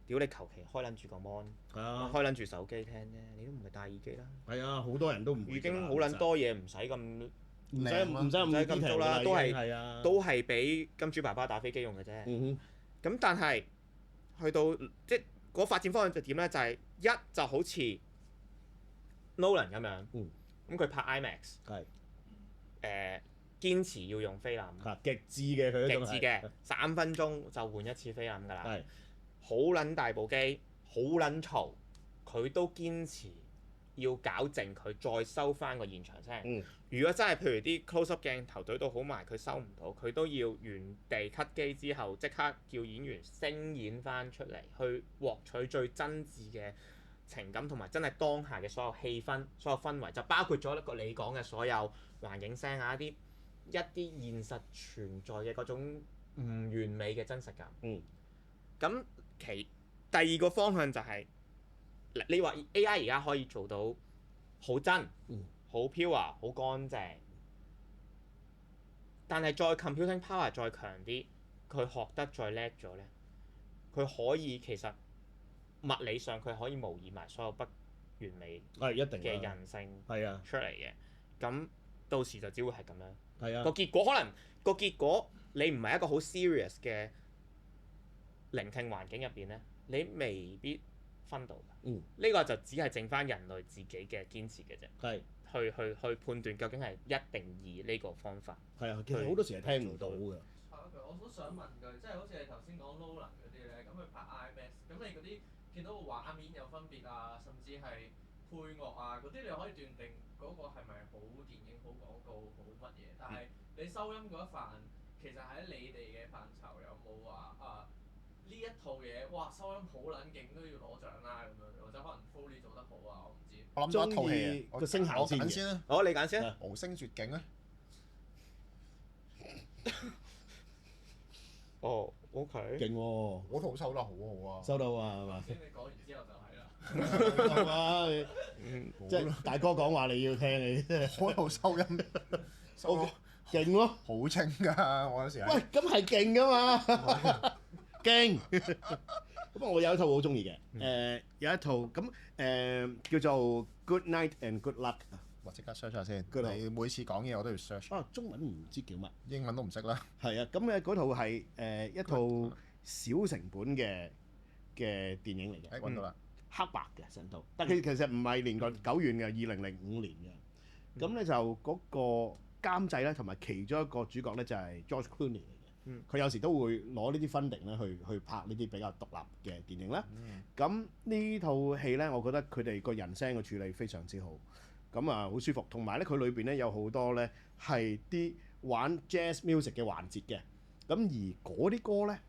屌你求其開撚住個 mon，開撚住手機聽啫，你都唔係戴耳機啦。係啊，好多人都唔會已經好撚多嘢，唔使咁唔使咁足啦，係都係俾金主爸爸打飛機用嘅啫。咁但係去到即係嗰發展方向就點咧？就係一就好似 Nolan 咁樣，咁佢拍 IMAX 係堅持要用菲林，極致嘅佢嗰種係極致嘅3分鐘就換一次菲林㗎啦，好撚大部機，好撚嘈，佢都堅持要搞靜佢，再收翻個現場聲。如果真係譬如啲 close up 鏡頭對到好埋，佢收唔到，佢都要原地 cut 機之後，即刻叫演員聲演翻出嚟，去獲取最真摯嘅情感同埋真係當下嘅所有氣氛、所有氛圍，就包括咗一個你講嘅所有環境聲啊，一啲現實存在嘅嗰種唔完美嘅真實感。咁第二個方向就係、你話 AI 而家可以做到好真、好 pure、好乾淨，但係再 computing power 再強啲，佢學得再叻咗咧，佢可以其實物理上佢可以模擬埋所有不完美嘅人性出嚟嘅。咁到時就只會係咁樣。個結果可能你唔係一個好 serious 嘅聆聽環境入邊咧，你未必分到㗎。呢個就只係剩翻人類自己嘅堅持嘅啫。去判斷究竟係一定二呢個方法。其實好多時係聽唔到㗎。我都想問佢，即係好似你頭先講 Nolan 嗰啲咧，咁佢拍 IMAX，咁你嗰啲見到個畫面有分別啊，甚至係配樂啊嗰啲，你可以斷定嗰個係咪好電影、好廣告、好乜嘢？但係你收音嗰一範，其實喺你哋嘅範疇有冇話呢一套嘢，哇收音好撚勁都要攞獎啦咁樣，或者可能 Foley 做得好啊，我唔知。我諗咗一套戲個聲效先啦。好，你揀先。無聲絕境啊！OK。勁喎！嗰套收得好好啊。收到啊，係嘛？先你講完之後就係啦。即係大哥講話你要聽你，嗰套收音收勁咯，好清㗎！我有時喂，咁係勁㗎嘛，勁！咁我有一套好中意嘅，有一套咁叫做 Good Night and Good Luck。我即刻 search 下先。你每次講嘢我都要 search。中文唔知叫乜，英文都唔識啦。係啊，咁嗰套係一套小成本嘅電影嚟嘅。揾到啦。黑白嘅成套，但其實唔係年代久遠嘅，2005年嘅。咁咧就嗰個監製咧，同埋其中一個主角咧就係 George Clooney 嚟嘅。佢有時都會攞呢啲 funding 咧去拍呢啲比較獨立嘅電影啦。咁呢套戲咧，我覺得佢哋個人聲嘅處理非常之好，咁好舒服。同埋咧，佢裏邊咧有好多咧係啲玩 jazz music 嘅環節嘅。咁而嗰啲歌咧，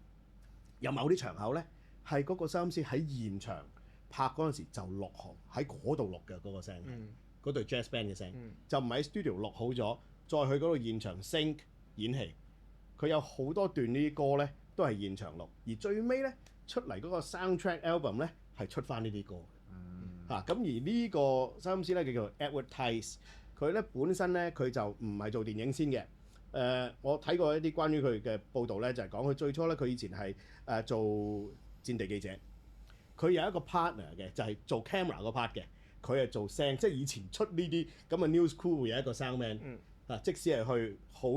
有某啲場口咧係嗰個收音師喺現場拍嗰陣時就落行喺嗰度錄嘅嗰個聲，嗰隊 jazz band 嘅聲，就唔係喺 studio 錄好咗，再去嗰度現場 sync 演戲。佢有好多段呢啲歌咧都係現場錄，而最尾咧出嚟嗰個 soundtrack album 咧係出翻呢啲歌嘅。咁而呢個收音師咧叫做 Edward Tice，佢咧本身咧佢就唔係做電影先嘅。我睇過一啲關於佢嘅報導咧，就係講佢最初咧佢以前係做戰地記者。佢有一個 partner 嘅，就係做 camera 個 part 嘅，佢係做聲，即係以前出呢啲咁嘅 news crew 會有一個 soundman，即使係去好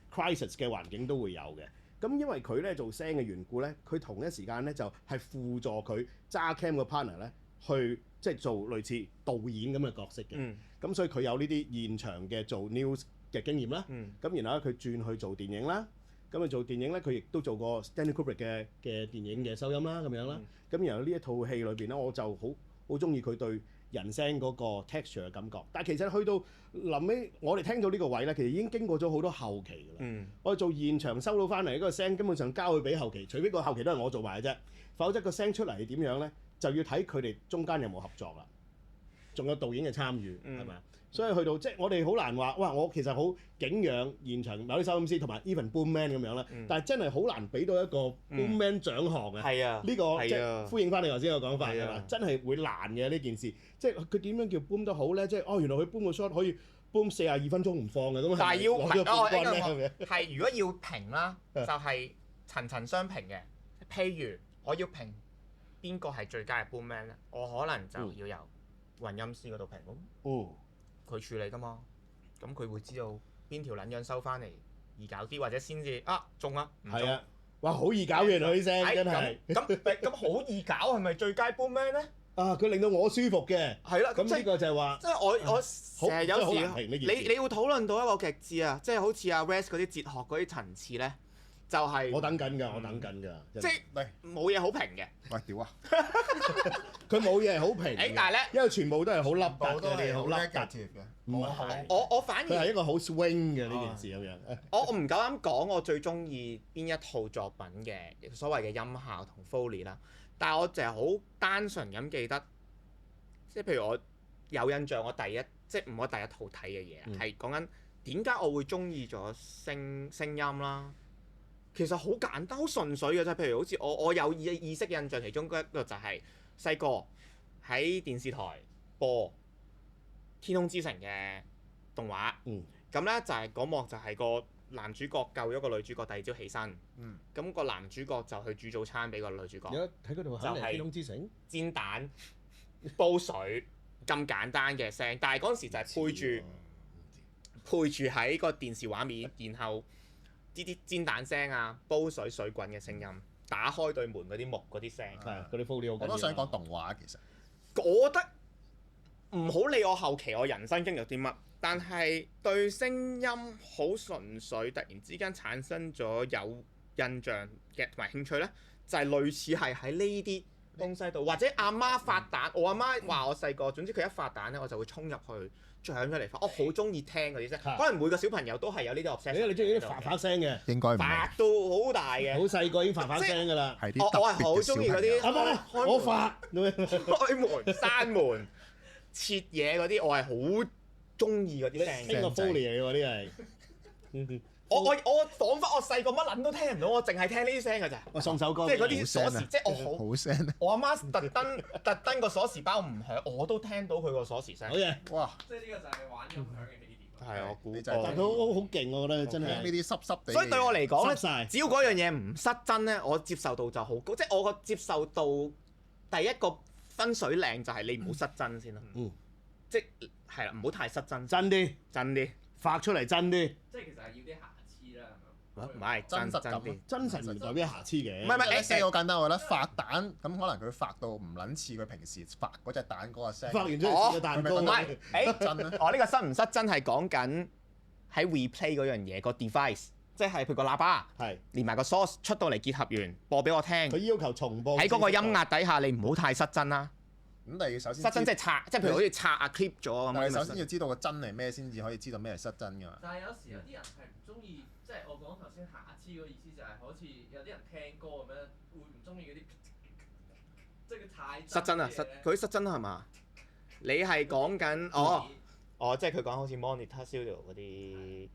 crisis 嘅環境都會有嘅。咁因為佢咧做聲嘅緣故咧，佢同一時間咧就係輔助佢揸 cam 個 partner 咧去即係做類似導演咁嘅角色嘅。咁所以佢有呢啲現場嘅做 news 嘅經驗啦。咁然後咧佢轉去做電影啦。咁做電影咧，佢亦都做過 Stanley Kubrick 嘅電影嘅收音啦，咁樣啦。咁然後呢一套戲裏邊咧，我就好中意佢對人聲嗰個 texture 嘅感覺。但係其實去到臨尾，我哋聽到呢個位咧，其實已經經過咗好多後期㗎啦。我哋做現場收到翻嚟嗰個聲，根本上交去俾後期，除非個後期都係我做埋嘅啫，否則個聲出嚟係點樣咧，就要睇佢哋中間有冇合作啦。仲有導演嘅參與係咪啊？所以去到即係我哋好難話，哇！我其實好敬仰現場某啲收音師同埋 even boom man 咁樣啦，但係真係好難俾到一個 boom man 獎項嘅。係啊，呢個即係啊係呼應翻你頭先個講法係啊係嘛？真係會難嘅呢件事，即係佢點樣叫 boom 得好咧？即係原來佢 boom 個 shot 可以 boom 42分鐘唔放嘅，咁但係要攞咗冠軍咧咁樣。係如果要評啦，就係層層相評嘅。譬如我要評邊個係最佳嘅 boom man 咧，我可能就要由混音師嗰度評咯。佢處理㗎嘛，咁佢會知道邊條撚樣收翻嚟易搞啲，或者先至中啊，唔中係啊，哇！好易搞嘅佢啲聲真係。咁好易搞係咪最佳 boom man 咧？佢令到我舒服嘅。係啦，咁呢個就係話。即係我成日有時你要討論到一個極致啊，即係好似阿 West 嗰啲哲學嗰啲層次咧，就係我等緊㗎，即係冇嘢好評嘅。喂，屌啊！佢冇嘢係好評嘅。但係咧，因為全部都係好凹凸都係好嘅，好凹凸 negative 嘅。唔係，我反而佢係一個好 swing 嘅呢件事咁樣。我唔夠膽講我最中意邊一套作品嘅所謂嘅音效同 Foley 啦，但係我就係好單純咁記得，即係譬如我有印象，我即係唔係第一套睇嘅嘢，係講緊點解我會中意咗聲音啦。其實好簡單，好純粹嘅啫。譬如好似我有意識印象，其中一個就係細個喺電視台播《天空之城》嘅動畫。咁咧就係嗰幕就係個男主角救咗個女主角，第二朝起身。咁個男主角就去煮早餐俾個女主角。而家睇嗰度肯定係天空之城。煎蛋、煲水咁簡單嘅聲，但係嗰陣時就係配住喺個電視畫面，然後啲煎蛋聲啊、煲水水滾嘅聲音、打開對門嗰啲木嗰啲聲，係嗰啲 Foley 好緊要。我都想講動畫其實。我覺得唔好理我後期我人生經歷啲乜，但係對聲音好純粹，突然之間產生咗有印象嘅同埋興趣咧，就係類似係喺呢啲東西度，或者阿媽發蛋，我阿媽話我細個，總之佢一發蛋咧，我就會衝入去搶出嚟發。我好中意聽嗰啲聲，可能每個小朋友都係有呢啲 obsession。你中意啲發發聲嘅？應該唔係。發到好大嘅。好細個已經發發聲㗎啦。係啲我係好中意嗰啲。阿媽，我發。開門、閂門、切嘢嗰啲，我係好中意嗰啲聲。聽個 Foley 嚟喎，呢係。我彷彿我細個乜撚都聽唔到，我淨係聽呢啲聲㗎咋。我送首歌。即係嗰啲鎖匙，即係我好聲。我阿媽特登個鎖匙包唔響，我都聽到佢個鎖匙聲。好嘢！哇！即係呢個就係玩音響嘅起點。係我估。但係佢好勁，我覺得真係。呢啲濕濕地。所以對我嚟講咧，濕晒只要嗰樣嘢唔失真咧，我接受度就好高。即係我個接受度第一個分水嶺就係你唔好失真先啦。即係啦，唔好太失真。真啲，真啲，發出嚟真啲。即係其實係要啲瑕疵啦，唔係真實感啲。真實唔代表瑕疵嘅。唔係聲好簡單，我覺得發蛋咁可能佢發到唔撚似佢平時發嗰隻蛋嗰個聲。發完出嚟似個蛋糕。唔係，真咧。我呢個失唔失真係講緊喺 replay 嗰樣嘢個 device，即係譬如個喇叭，連埋個 source 出到嚟結合完播俾我聽。佢要求重播。喺嗰個音壓底下，你唔好太失真啦。咁但係首先失真即係拆，即係譬如好似拆啊 clip 咗咁。但係首先要知道個真係咩先至可以知道咩係失真㗎嘛。但係有時有啲人係唔中意，即係我講頭先瑕疵嗰個意思就係好似有啲人聽歌咁樣會唔中意嗰啲，即係佢太失真啊！佢失真係嘛？你係講緊即係佢講好似 Monitor Studio 嗰啲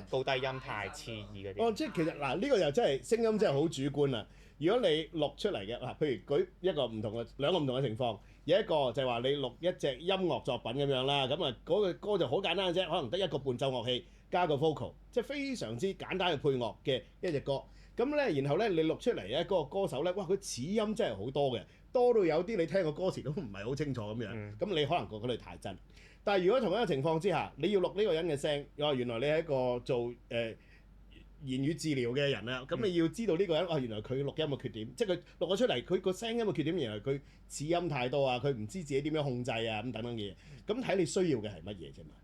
高低音太刺耳嗰啲。即係其實嗱，呢個又真係聲音真係好主觀啦。如果你錄出嚟嘅嗱，譬如舉兩個唔同嘅情況，有一個就係話你錄一隻音樂作品咁樣啦，咁啊嗰個歌就好簡單嘅啫，可能得一個伴奏樂器加個 vocal，即係非常之簡單嘅配樂嘅一隻歌。咁咧，然後咧你錄出嚟咧嗰個歌手咧，哇佢齒音真係好多嘅，多到有啲你聽個歌詞都唔係好清楚咁樣。咁你可能覺得佢太真。但係如果同一個情況之下，你要錄呢個人嘅聲，原來你係一個做言語治療嘅人啦，咁你要知道呢個人原來佢錄音嘅缺點，即係佢錄咗出嚟，佢個聲音嘅缺點，原來佢齒音太多啊，佢唔知自己點樣控制啊，咁等等嘅嘢。咁睇你需要嘅係乜嘢啫嘛？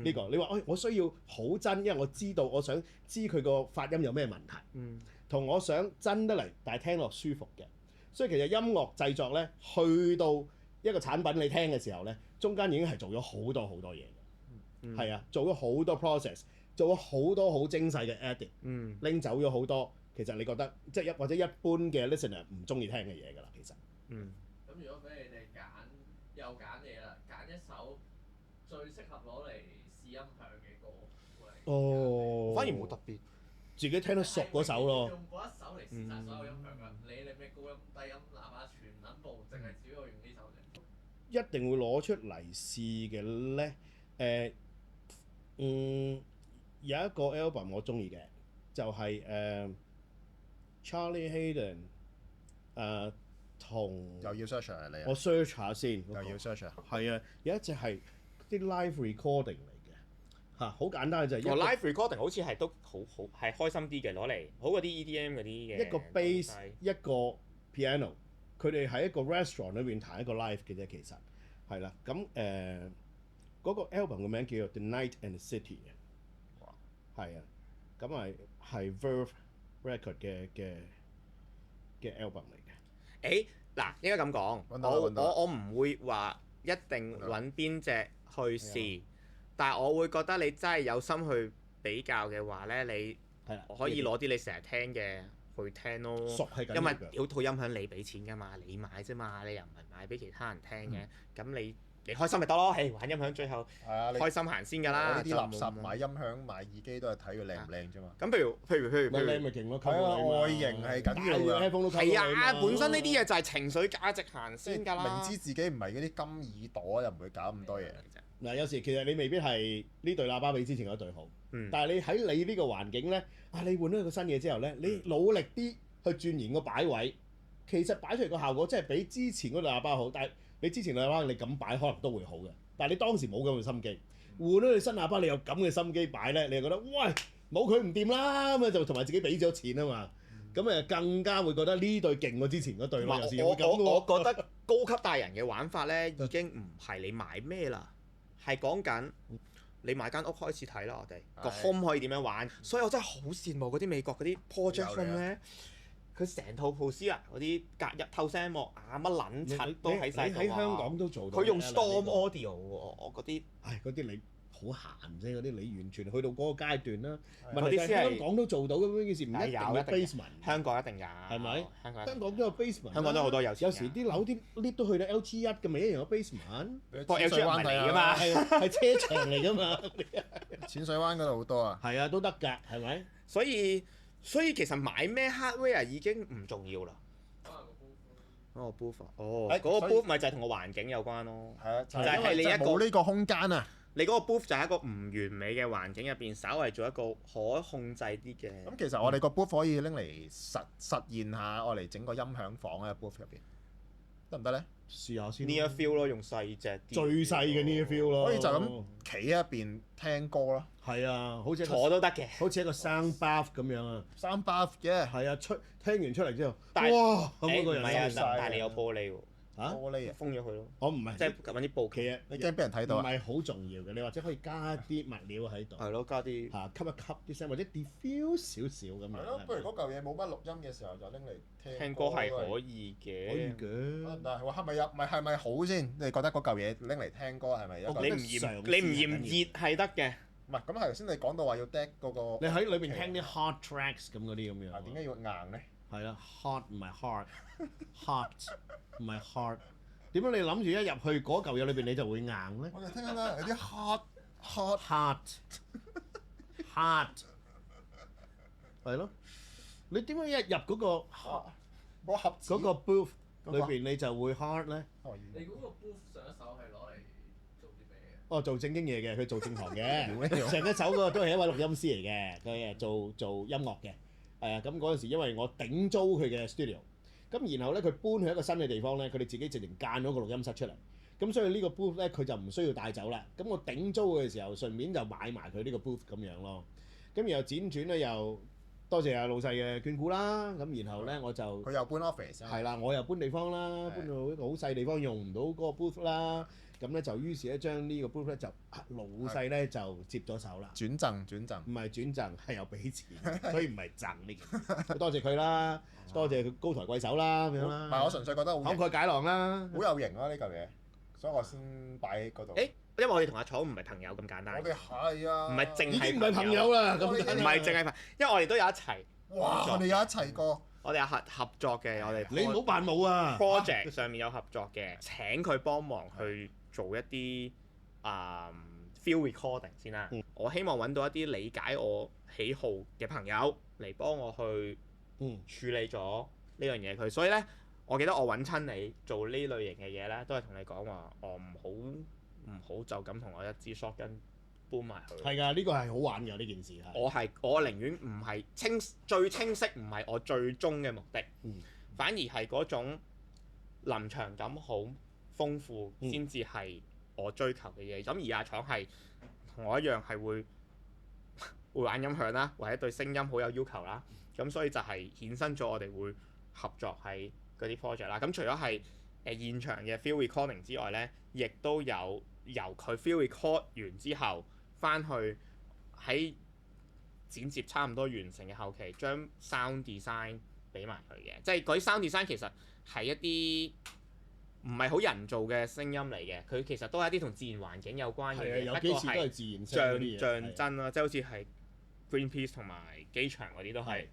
呢個你話我需要好真，因為我知道我想知佢個發音有咩問題，同我想真得嚟，但係聽落舒服嘅。所以其實音樂製作咧，去到一個產品你聽嘅時候咧，中間已經係做咗好多好多嘢嘅，係啊，做咗好多 process。做咗好多好精細嘅 edit，拎走咗好多，其實你覺得即係或者一般嘅 listener 唔中意聽嘅嘢㗎啦，其實。咁如果俾你哋揀，又揀嘢啦，揀一首最適合攞嚟試音響嘅歌嚟？哦，反而冇特別。自己聽得熟嗰首咯。用嗰一首嚟試晒所有音響㗎，你咩高音低音喇叭全撚部，淨係只要用呢首啫。一定會攞出嚟試嘅咧，有一個 album 我中意嘅，就係Charlie Hayden 同又要 search 啊你啊我 search 下先，又要 search 啊係啊，有一隻係啲 live recording 嚟嘅嚇，好簡單嘅就係一個 live recording 好似係都好係開心啲嘅，攞嚟好過啲 EDM 嗰啲嘅。一個 bass 一個 piano，佢哋喺一個 restaurant 裏邊彈一個 live 嘅啫，其實係啦。咁嗰個 album 嘅名叫做 The Night and the City 嘅，係啊，咁係 Verve Record 嘅 album 嚟嘅。嗱，應該咁講，我唔會話一定揾邊隻去試，但係我會覺得你真係有心去比較嘅話咧，你可以攞啲你成日聽嘅去聽咯。熟係緊要㗎，因為有套音響你俾錢㗎嘛，你買啫嘛，你又唔係買俾其他人聽嘅，咁你開心咪得咯。誒，玩音響最後開心行先㗎啦。呢啲垃圾買音響買耳機都係睇佢靚唔靚啫嘛。咁譬如咪靚咪勁咯，係啊，外形係緊要㗎。係啊，本身呢啲嘢就係情緒價值行先㗎啦。明知自己唔係嗰啲金耳朵，又唔會搞咁多嘢。嗱，有時其實你未必係呢對喇叭比之前嗰對好，但係你喺你呢個環境咧，你換咗個新嘢之後咧，你努力啲去鑽研個擺位，其實擺出嚟個效果真係比之前嗰對喇叭好。但係你之前對喇叭你咁擺可能都會好嘅，但係你當時冇咁嘅心機，換咗你新喇叭你有咁嘅心機擺咧，你就覺得喂冇佢唔掂啦，咁就同埋自己俾咗錢啊嘛，咁更加會覺得呢對勁過之前嗰對咯。有時會咁喎。我覺得高級大人嘅玩法咧已經唔係你買咩啦。係講緊你買間屋開始睇啦，我哋個 home 可以點樣玩，所以我真係好羨慕嗰啲美國嗰啲 project home 咧，佢成套 poster 嗰啲隔入透聲幕乜撚柒都喺晒度啊！喺香港都做到。佢用 Storm Audio 喎，我嗰啲。嗰啲你好閒啫，嗰啲你完全去到嗰個階段啦。問題係香港都做到嘅，呢件事唔一定有 basement。香港一定有。係咪？香港都有 basement。香港都好多有錢。有時啲樓啲 lift 都去到 L1嘅，咪一樣有 basement。不過 L1 唔係嚟㗎嘛，係車場嚟㗎嘛。淺水灣嗰度好多啊。係啊，都得㗎，係咪？所以其實買咩 hardware 已經唔重要啦。嗰個 booth 嗰個 booth 咪就係同個環境有關咯。係啊，就係你一個冇呢個空間啊。你嗰個 booth 就係一個唔完美嘅環境入邊，稍為做一個可控制啲嘅。咁其實我哋個 booth 可以拎嚟實現下，我嚟整個音響房喺 booth 入邊，得唔得咧？試下先。Near Field 咯，用細隻啲。最細嘅 Near Field 咯。可以就咁企喺一邊聽歌咯。係啊，好似坐都得嘅，好似一個 sound bath 咁樣啊。sound bath 嘅。係啊，聽完出嚟之後，哇！咁嗰個人收晒。但係你有玻璃喎。玻璃啊，封咗佢咯。我唔係，即係揾啲布企啊！你驚俾人睇到啊？唔係好重要嘅，你或者可以加啲物料喺度。係咯，加啲吸一吸啲聲，或者 diffuse 少少咁樣。係咯，不如嗰嚿嘢冇乜錄音嘅時候就拎嚟聽歌係可以嘅。可以嘅。但係係咪好先？你覺得嗰嚿嘢拎嚟聽歌係咪一個？你唔嫌熱係得嘅。唔係，咁頭先你講到話要 deck 嗰個。你喺裏邊聽啲 hard tracks 咁嗰啲咁樣。點解要硬咧？係啦 ，hard 唔係 hard，hard 唔係 hard。點解你諗住一入去嗰嚿嘢裏邊你就會硬咧？我哋聽緊啦，有啲 hard，係咯。你點解一入嗰個嗰個 booth 裏邊你就會 hard 咧？你嗰個 booth 上一手係攞嚟做啲咩嘅？哦，做正經嘢嘅，佢做正堂嘅。上一手嗰個都係一位錄音師嚟嘅，佢係做音樂嘅。咁嗰陣時因為我頂租佢嘅 studio。咁然後咧，佢搬去一個新嘅地方咧，佢哋自己直情間咗個錄音室出嚟。咁所以呢個 booth 咧，佢就唔需要帶走啦。咁我頂租嘅時候，順便就買埋佢呢個 booth 咁樣咯。咁然後輾轉咧，又多謝阿老細嘅眷顧啦。咁然後咧，我就佢又搬 office。係啦，我又搬地方啦，搬到一個好細地方，用唔到嗰個 booth 啦。咁咧就於是咧將呢個 booth 咧就老細咧就接咗手啦。轉贈，唔係轉贈，係又俾錢，所以唔係贈呢件。多謝佢啦，多謝佢高抬貴手啦，咁樣啦。唔係，我純粹覺得好慷慨解囊啦，好有型啊呢嚿嘢，所以我先擺喺嗰度。因為我哋同阿草唔係朋友咁簡單。我哋係啊，唔係淨係已經唔係朋友啦，咁唔係淨係朋友，因為我哋都有一齊。哇！我哋有一齊過。我哋有合作嘅，我哋你唔好扮冇啊 ！project 上面有合作嘅，請佢幫忙去做一啲 field recording 先啦。我希望揾到一啲理解我喜好嘅朋友嚟幫我去處理咗呢樣嘢佢。所以咧，我記得我揾親你做呢類型嘅嘢咧，都係同你講話，我唔好就咁同我一支 shotgun 搬埋去。係㗎，呢個係好玩㗎呢件事係。我寧願唔係最清晰，唔係我最終嘅目的，反而係嗰種臨場感好豐富先至係我追求嘅嘢。咁而阿廠係同我一樣係會玩音響啦，或者對聲音好有要求啦。咁所以就係衍生咗我哋會合作喺嗰啲 project 啦。咁除咗係現場嘅 field recording 之外咧，亦都有由佢 field record 完之後，翻去喺剪接差唔多完成嘅後期，將 sound design 俾埋佢嘅。即係嗰啲 sound design 其實係一啲唔係好人造嘅聲音嚟嘅，佢其實都係一啲同自然環境有關嘅嘢。有幾次都係自然聲嗰啲嘢象真啦，即係好似係 Greenpeace 同埋機場嗰啲都係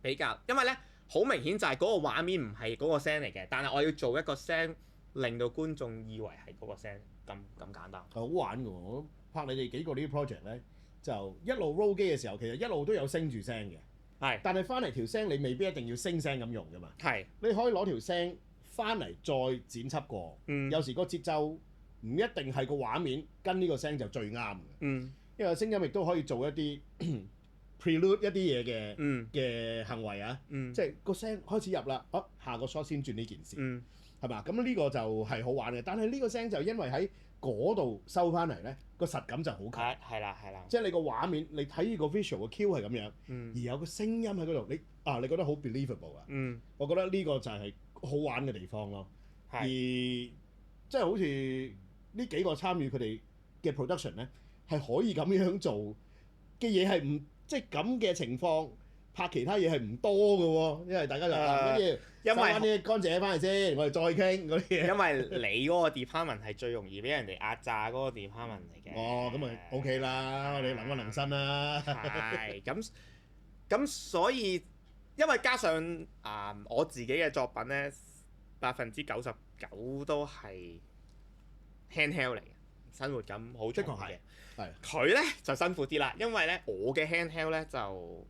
比較，因為咧好明顯就係嗰個畫面唔係嗰個聲嚟嘅，但係我要做一個聲令到觀眾以為係嗰個聲咁簡單。係好玩㗎喎！我拍你哋幾個呢啲 project 咧，就一路 roll 機嘅時候，其實一路都有升住聲嘅。係。但係翻嚟條聲你未必一定要聲聲咁用㗎嘛。係。你可以攞條聲翻嚟再剪輯過。有時個節奏唔一定係個畫面跟呢個聲就最啱嘅。因為聲音亦都可以做一啲prelude 一啲嘢嘅行為啊。即係個聲開始入啦，下個 shot 先轉呢件事。係嘛？咁呢個就係好玩嘅。但係呢個聲就因為喺嗰度收翻嚟咧，個實感就好強。係啦。即係你個畫面，你睇呢個 visual 嘅 Q 係咁樣，而有個聲音喺嗰度，你覺得好 believable 啊？我覺得呢個就係好玩嘅地方咯。而即係好似呢幾個參與佢哋嘅 production 咧，係可以咁樣做嘅嘢係唔即係咁嘅情況。拍其他嘢係唔多嘅喎，因為大家就跟住收翻啲乾淨翻嚟先，我哋再傾嗰啲嘢。因為你嗰個 department 係最容易俾人哋壓榨嗰個 department 嚟嘅。咁咪 OK 啦，你能屈能伸啦。係咁所以因為加上我自己嘅作品咧，99%都係 handheld 嚟嘅，生活感好重嘅。係佢咧就辛苦啲啦，因為咧我嘅 handheld 咧就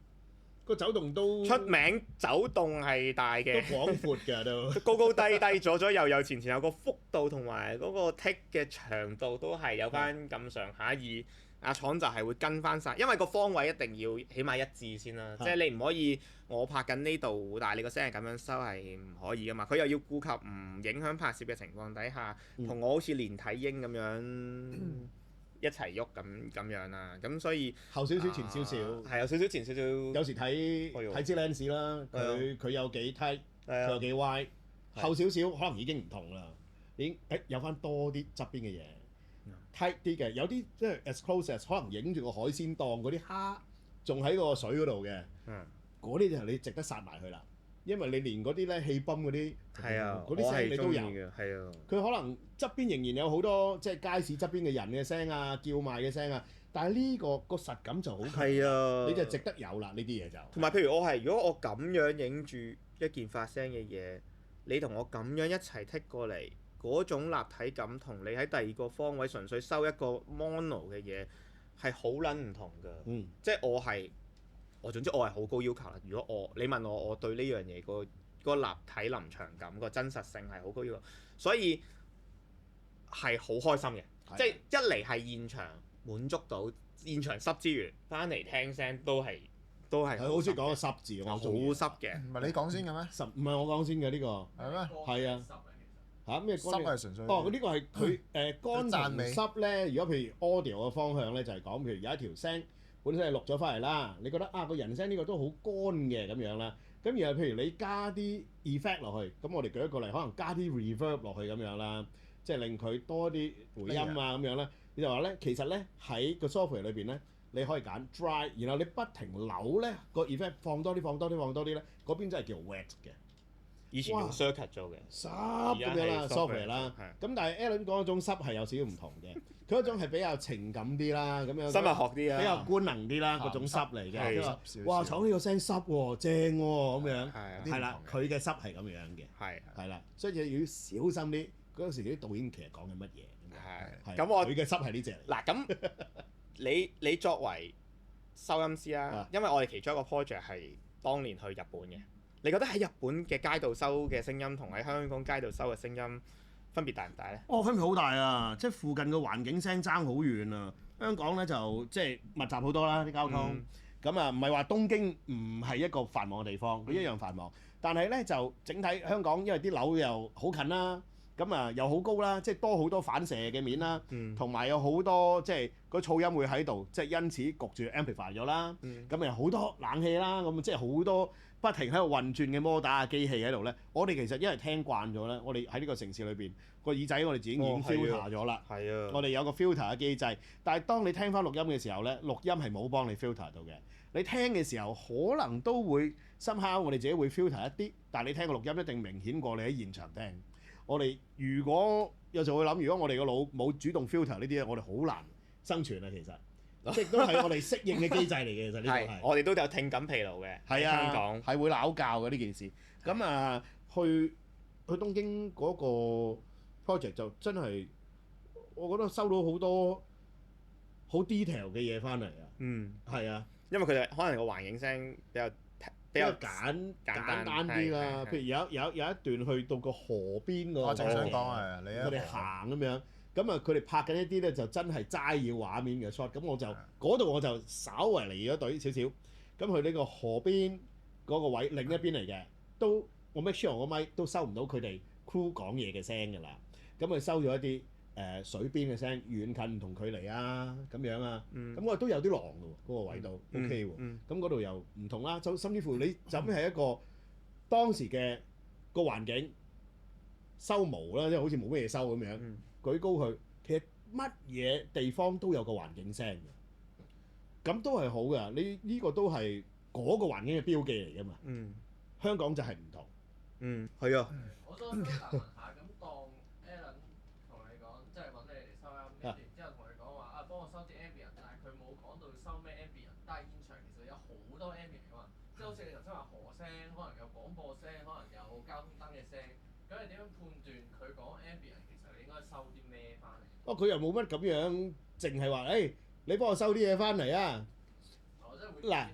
個走動都出名，走動係大嘅，都廣闊㗎都。高高低低，左左右右，前前有個幅度同埋嗰個 take 嘅長度都係有翻咁上下。而阿廠就係會跟翻晒，因為個方位一定要起碼一致先啦。即係你唔可以我拍緊呢度，但係你個聲係咁樣收係唔可以㗎嘛。佢又要顧及唔影響拍攝嘅情況底下，同我好似連體嬰咁樣。一齊喐咁樣啦，咁所以後少少前少少，係有少少前少少。有時睇支 lens 啦，佢有幾 tight，佢有幾 wide，後少少可能已經唔同啦，已經有翻多啲側邊嘅嘢 tight 啲嘅，有啲即係 as close as 可能影住個海鮮檔嗰啲蝦仲喺個水嗰度嘅，嗰啲就係你值得殺埋佢啦。因為你連嗰啲咧氣泵嗰啲，嗰啲聲你都有。佢可能側邊仍然有好多即係街市側邊嘅人嘅聲啊、叫賣嘅聲啊，但係呢個實感就好強。你就值得有啦呢啲嘢就。同埋譬如如果我咁樣影住一件發聲嘅嘢，你同我咁樣一齊剔過嚟，嗰種立體感同你喺第二個方位純粹收一個 mono 嘅嘢係好撚唔同㗎。即係總之我係好高要求啦。如果你問我對呢樣嘢個立體臨場感個真實性係好高要求，所以係好開心嘅。即係一嚟係現場滿足到現場濕之餘，翻嚟聽聲都係好似講個濕字，我好濕嘅。唔係你講先嘅咩？唔係我講先嘅呢個。係咩？係啊。嚇咩？濕係純粹。呢個係佢乾同濕咧。如果譬如 audio 嘅方向咧，就係講譬如有一條聲。本身係錄咗翻嚟啦，你覺得個人聲呢個都好乾嘅咁樣啦，咁然後譬如你加啲 effect 落去，咁我哋舉一個例，可能加啲 reverb 落去咁樣啦，即係令佢多啲回音啊咁樣啦。你就話咧，其實咧喺個 software 裏邊咧，你可以揀 dry，然後你不停扭咧個 effect 放多啲咧，嗰邊真係叫 wet 嘅。以前用 circuit 做嘅濕咁樣啦 software 啦，咁但係 Alan 講嗰種濕係有少少唔同嘅，佢嗰種係比較情感啲啦，咁樣生物學啲啊，比較官能啲啦嗰種濕嚟嘅。哇！廠呢個聲濕喎，正喎咁樣，係啦，佢嘅濕係咁樣嘅，係啦，所以要小心啲。嗰陣時啲導演其實講緊乜嘢？嘅。係咁我佢嘅濕係呢只嚟。嗱咁你作為收音師啦，因為我哋其中一個 project 係當年去日本嘅，你覺得喺日本嘅街道收嘅聲音同喺香港街道收嘅聲音分別大唔大咧？哦，分別好大啊！即係附近嘅環境聲爭好遠啊！香港咧就即係密集好多啦啲交通，咁啊唔係話東京唔係一個繁忙嘅地方，佢一樣繁忙，但係咧就整體香港因為啲樓又好近啦，咁啊又好高啦，即係多好多反射嘅面啦，同埋有好多即係個噪音會喺度，即係因此焗住 amplify 咗啦，咁又好多冷氣啦，咁即係好多不停喺度運轉嘅摩打啊機器喺度咧。我哋其實因為聽慣咗咧，我哋喺呢個城市裏邊個耳仔我哋自己已經 filter 咗啦。係啊，我哋有個 filter 嘅機制，但係當你聽翻錄音嘅時候咧，錄音係冇幫你 filter 到嘅。你聽嘅時候可能都會somehow我哋自己會 filter 一啲，但係你聽個錄音一定明顯過你喺現場聽。我哋如果有時候會諗，如果我哋個腦冇主動 filter 呢啲咧，我哋好難生存啊！其實即係都係我哋適應嘅機制嚟嘅，其實呢個係。我哋都有聽感疲勞嘅。係香港係會鬧交嘅呢件事。咁啊，去東京嗰個 project 就真係，我覺得收到好多好 detail 嘅嘢翻嚟啊。係啊，因為佢哋可能個環境聲比較簡單啲啦。譬如有一段去到個河邊嗰個，我正想講係你佢哋行咁樣，咁啊佢哋拍緊一啲咧就真係齋要畫面嘅 shot，咁我就嗰度我就稍為離咗隊少少，咁去呢個河邊嗰個位另一邊嚟嘅，都我 make sure 我個咪都收唔到佢哋 crew 講嘢嘅聲㗎啦，咁佢收咗一啲水邊嘅聲，遠近唔同距離啊，咁樣啊，咁我都有啲浪㗎喎，嗰個位度 OK 喎，咁嗰度又唔同啦，就甚至乎你就咁係一個當時嘅個環境收毛啦，即係好似冇乜嘢收咁樣，舉高佢，其實乜嘢地方都有個環境聲嘅，咁都係好㗎，你呢個都係嗰個環境嘅標記嚟㗎嘛，香港就係唔同，係啊，我都想問下，咁當 Alan 同你講，即係揾你嚟收音，跟住之後同你講話啊，幫我收啲 ambient，但係佢冇講到收咩 ambient，但係現場其實有好多 ambient 㗎嘛，即係好似你頭先話河聲，可能有廣播聲，可能有交通燈嘅聲，咁你點樣判斷佢講 ambient 其實你應該收啲咩翻嚟？佢又冇乜咁樣，淨係話誒，你幫我收啲嘢翻嚟啊！嗱，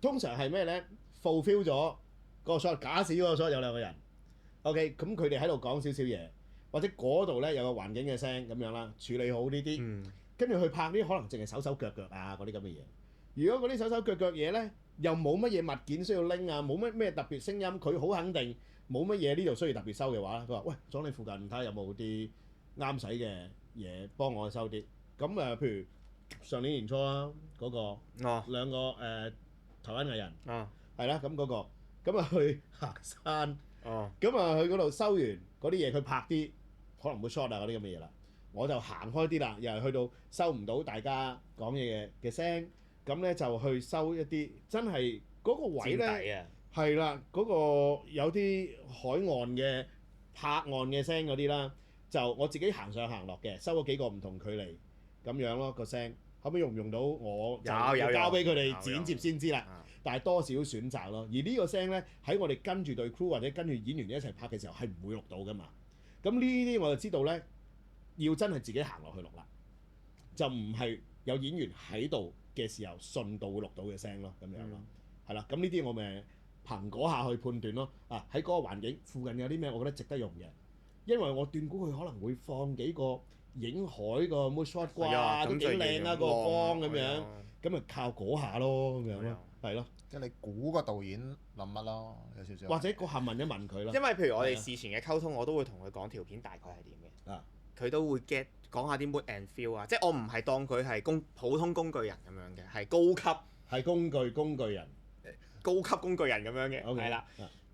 通常係咩咧 ？fulfill 咗個 shot，假使嗰個 shot 有兩個人 ，OK，咁佢哋喺度講少少嘢，或者嗰度咧有個環境嘅聲咁樣啦，處理好呢啲，跟住去拍啲可能淨係手手腳腳啊嗰啲咁嘅嘢。如果嗰啲手手腳腳嘢咧，又冇乜嘢物件需要拎啊，冇乜咩特別聲音，佢好肯定冇乜嘢呢度需要特別收嘅話，佢話：喂，左你附近睇下有冇啲啱使嘅嘢幫我收啲。咁譬如上年年初啦，嗰個兩個台灣藝人，係啦，咁嗰個咁啊去行山，咁啊去嗰度收完嗰啲嘢，佢拍啲可能會 shot 啊嗰啲咁嘅嘢啦，我就行開啲啦，又係去到收唔到大家講嘢嘅聲，咁咧就去收一啲真係嗰個位咧，係啦，嗰個有啲海岸嘅拍岸嘅聲嗰啲啦，就我自己行上行落嘅，收咗幾個唔同距離咁樣咯個聲。後尾用唔用到我就要交俾佢哋剪接先知啦，但係多少選擇咯。而呢個聲咧喺我哋跟住隊 crew 或者跟住演員一齊拍嘅時候係唔會錄到噶嘛。咁呢啲我就知道咧，要真係自己行落去錄啦，就唔係有演員喺度嘅時候順道會錄到嘅聲咯，咁樣咯，係啦。咁呢啲我咪憑嗰下去判斷咯。喺嗰個環境附近有啲咩我覺得值得用嘅，因為我斷估佢可能會放幾個影海個 mood shot 啩，都幾靚啊個光咁樣，咁咪靠嗰下咯咁樣咯，係咯。即係你估個導演諗乜咯，有少少。或者嗰下問一問佢咯。因為譬如我哋事前嘅溝通，我都會同佢講條片大概係點嘅。佢都會 get 講下啲 mood and feel 啊，即係我唔係當佢係普通工具人咁樣嘅，係高級係工具人，高級工具人咁樣嘅，係啦。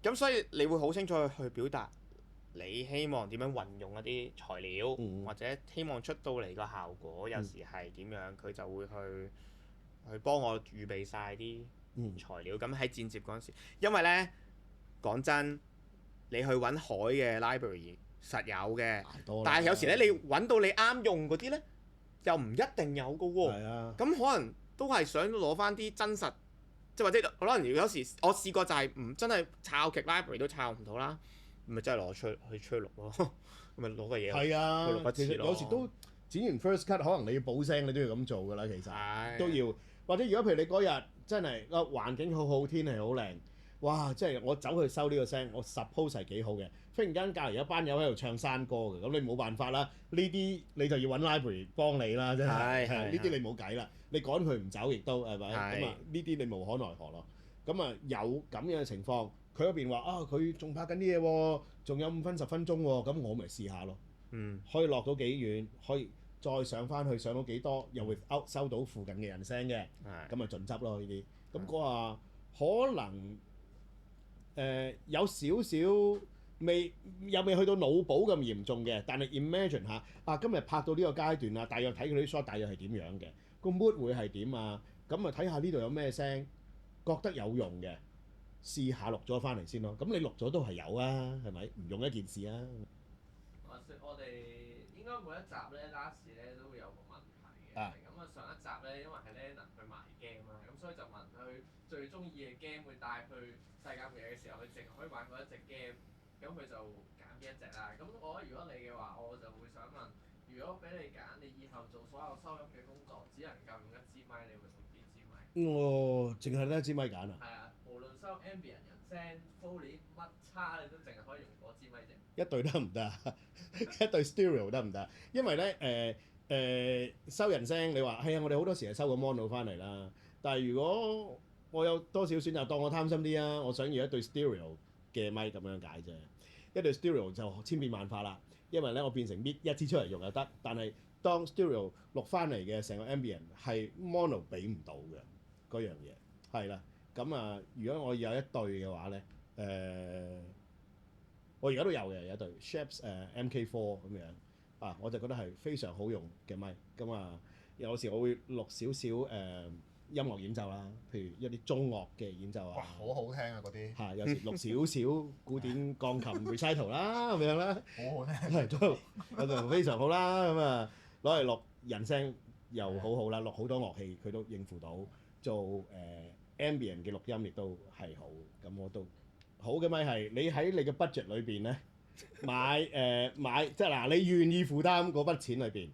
咁所以你會好清楚去表達。你希望點樣運用一啲材料，或者希望出到嚟個效果，有時係點樣，佢就會去幫我預備晒啲材料。咁喺剪接嗰陣時，因為咧講真，你去揾海嘅 library 實有嘅，但係有時咧你揾到你啱用嗰啲咧，又唔一定有㗎喎。咁可能都係想攞翻啲真實，即係或者可能有時我試過就係唔真係抄極 library 都抄唔到啦。咪真係攞去吹錄咯，咁咪攞個嘢係啊去錄一其實次咯。有時都剪完 first cut，可能你要補聲，你都要咁做㗎啦。其實係都要，或者如果譬如你嗰日真係個環境好好，天氣好靚，哇！即係我走去收呢個聲，我 suppose 係幾好嘅。忽然間隔離有一班友喺度唱山歌嘅，咁你冇辦法啦。呢啲你就要揾 library 幫你啦，真係。係呢啲你冇計啦，你趕佢唔走亦都係咪？係咁啊呢啲你無可奈何咯。咁啊有咁樣嘅情況，佢嗰邊話啊佢仲拍緊啲嘢喎，仲有5分10分鐘喎，咁我咪試下咯。嗯可以落到幾遠，可以再上翻去，上到幾多，又會收到附近嘅人聲嘅，係咁咪盡執咯呢啲。咁嗰下可能有少少又未去到腦補咁嚴重嘅，但係 imagine 下啊，今日拍到呢個階段啦，大約睇佢啲 shot 大約係點樣嘅，個 mood 會係點啊？咁啊睇下呢度有咩聲，覺得有用嘅，試下錄咗翻嚟先咯。咁你錄咗都係有啊，係咪？唔用一件事啊。我哋應該每一集咧 last 咧都會有個問題嘅。咁啊上一集咧，因為係 Lennon 去買 game 啦，咁所以就問佢最中意嘅 game 會帶去世界末日嘅時候，佢淨係可以玩嗰一隻 game，咁佢就揀邊一隻啦。咁我如果你嘅話，我就會想問，如果俾你揀，你以後做所有收音嘅工作，只能夠用一支咪，你會用邊支咪？淨係得一支咪揀啊！係啊，無論收 ambient 人聲、Foley 乜叉，你都淨係可以用嗰支咪啫。一對得唔得啊？一對 stereo 得唔得？因為咧收人聲，你話係啊，我哋好多時係收個 mono 翻嚟啦。但係如果我有多少選擇，當我貪心啲啊，我想要一對 stereo 嘅咪咁樣解啫。一對 stereo 就千變萬化啦，因為咧我變成搣一支出嚟用又得，但係當 stereo 錄翻嚟嘅成個 ambient 係 mono 俾唔到嘅嗰樣嘢，係啦。咁啊，如果我有一對嘅話咧，我而家都有嘅，有一對 Sharps MK4 咁樣啊，我就覺得係非常好用嘅咪。咁啊，有時我會錄少少音樂演奏啦，譬如一啲中樂嘅演奏哇，啊，好好聽啊嗰啲，有時錄少少古典鋼琴 recital 啦咁樣啦，好好聽。係都就非常好啦。咁啊，攞嚟錄人聲又好好啦，錄好多樂器佢都應付到，做ambient 嘅錄音亦都係好。咁我都好嘅咪係你喺你嘅 budget 裏邊咧買即係嗱，你願意負擔嗰筆錢裏邊。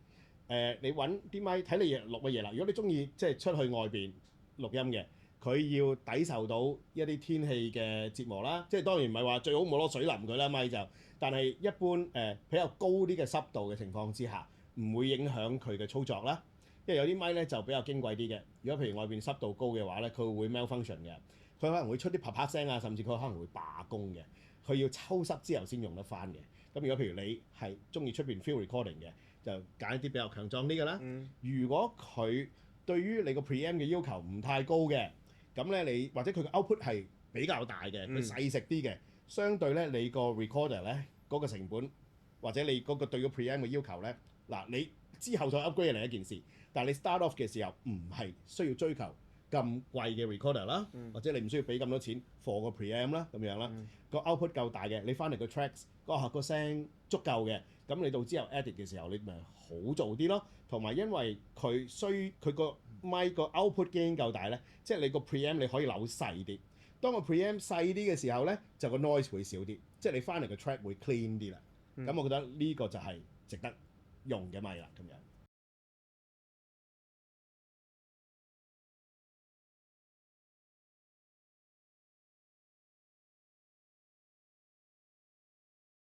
你揾啲咪睇你錄乜嘢啦。如果你中意即係出去外邊錄音嘅，佢要抵受到一啲天氣嘅折磨啦。即係當然唔係話最好冇攞水淋佢啦咪就，但係一般比較高啲嘅濕度嘅情況之下，唔會影響佢嘅操作啦。因為有啲咪咧就比較矜貴啲嘅。如果譬如外邊濕度高嘅話咧，佢會 malfunction 嘅，佢可能會出啲啪啪聲啊，甚至佢可能會罷工嘅。佢要抽濕之後先用得翻嘅。咁如果譬如你係中意出邊 field recording 嘅，就揀一啲比較強壯啲嘅啦。如果佢對於你個 preamp 嘅要求唔太高嘅，咁咧你或者佢個 output 係比較大嘅，佢細食啲嘅，相對咧你個 recorder 咧嗰個成本或者你嗰個對個 preamp 嘅要求咧，嗱你之後再 upgrade 係另一件事，但係你 start off 嘅時候唔係需要追求咁貴嘅 recorder 啦，或者你唔需要俾咁多錢 for 個 preamp 啦咁樣啦，個 output 夠大嘅，你翻嚟個 tracks 個聲足夠嘅。咁你到之後 edit 嘅時候，你咪好做啲咯。同埋因為佢個咪個 output gain 夠大咧，即係你個 preamp 你可以扭細啲。當個 preamp 細啲嘅時候咧，就個 noise 會少啲，即係你翻嚟個 track 會 clean 啲啦。咁我覺得呢個就係值得用嘅咪啦，咁樣。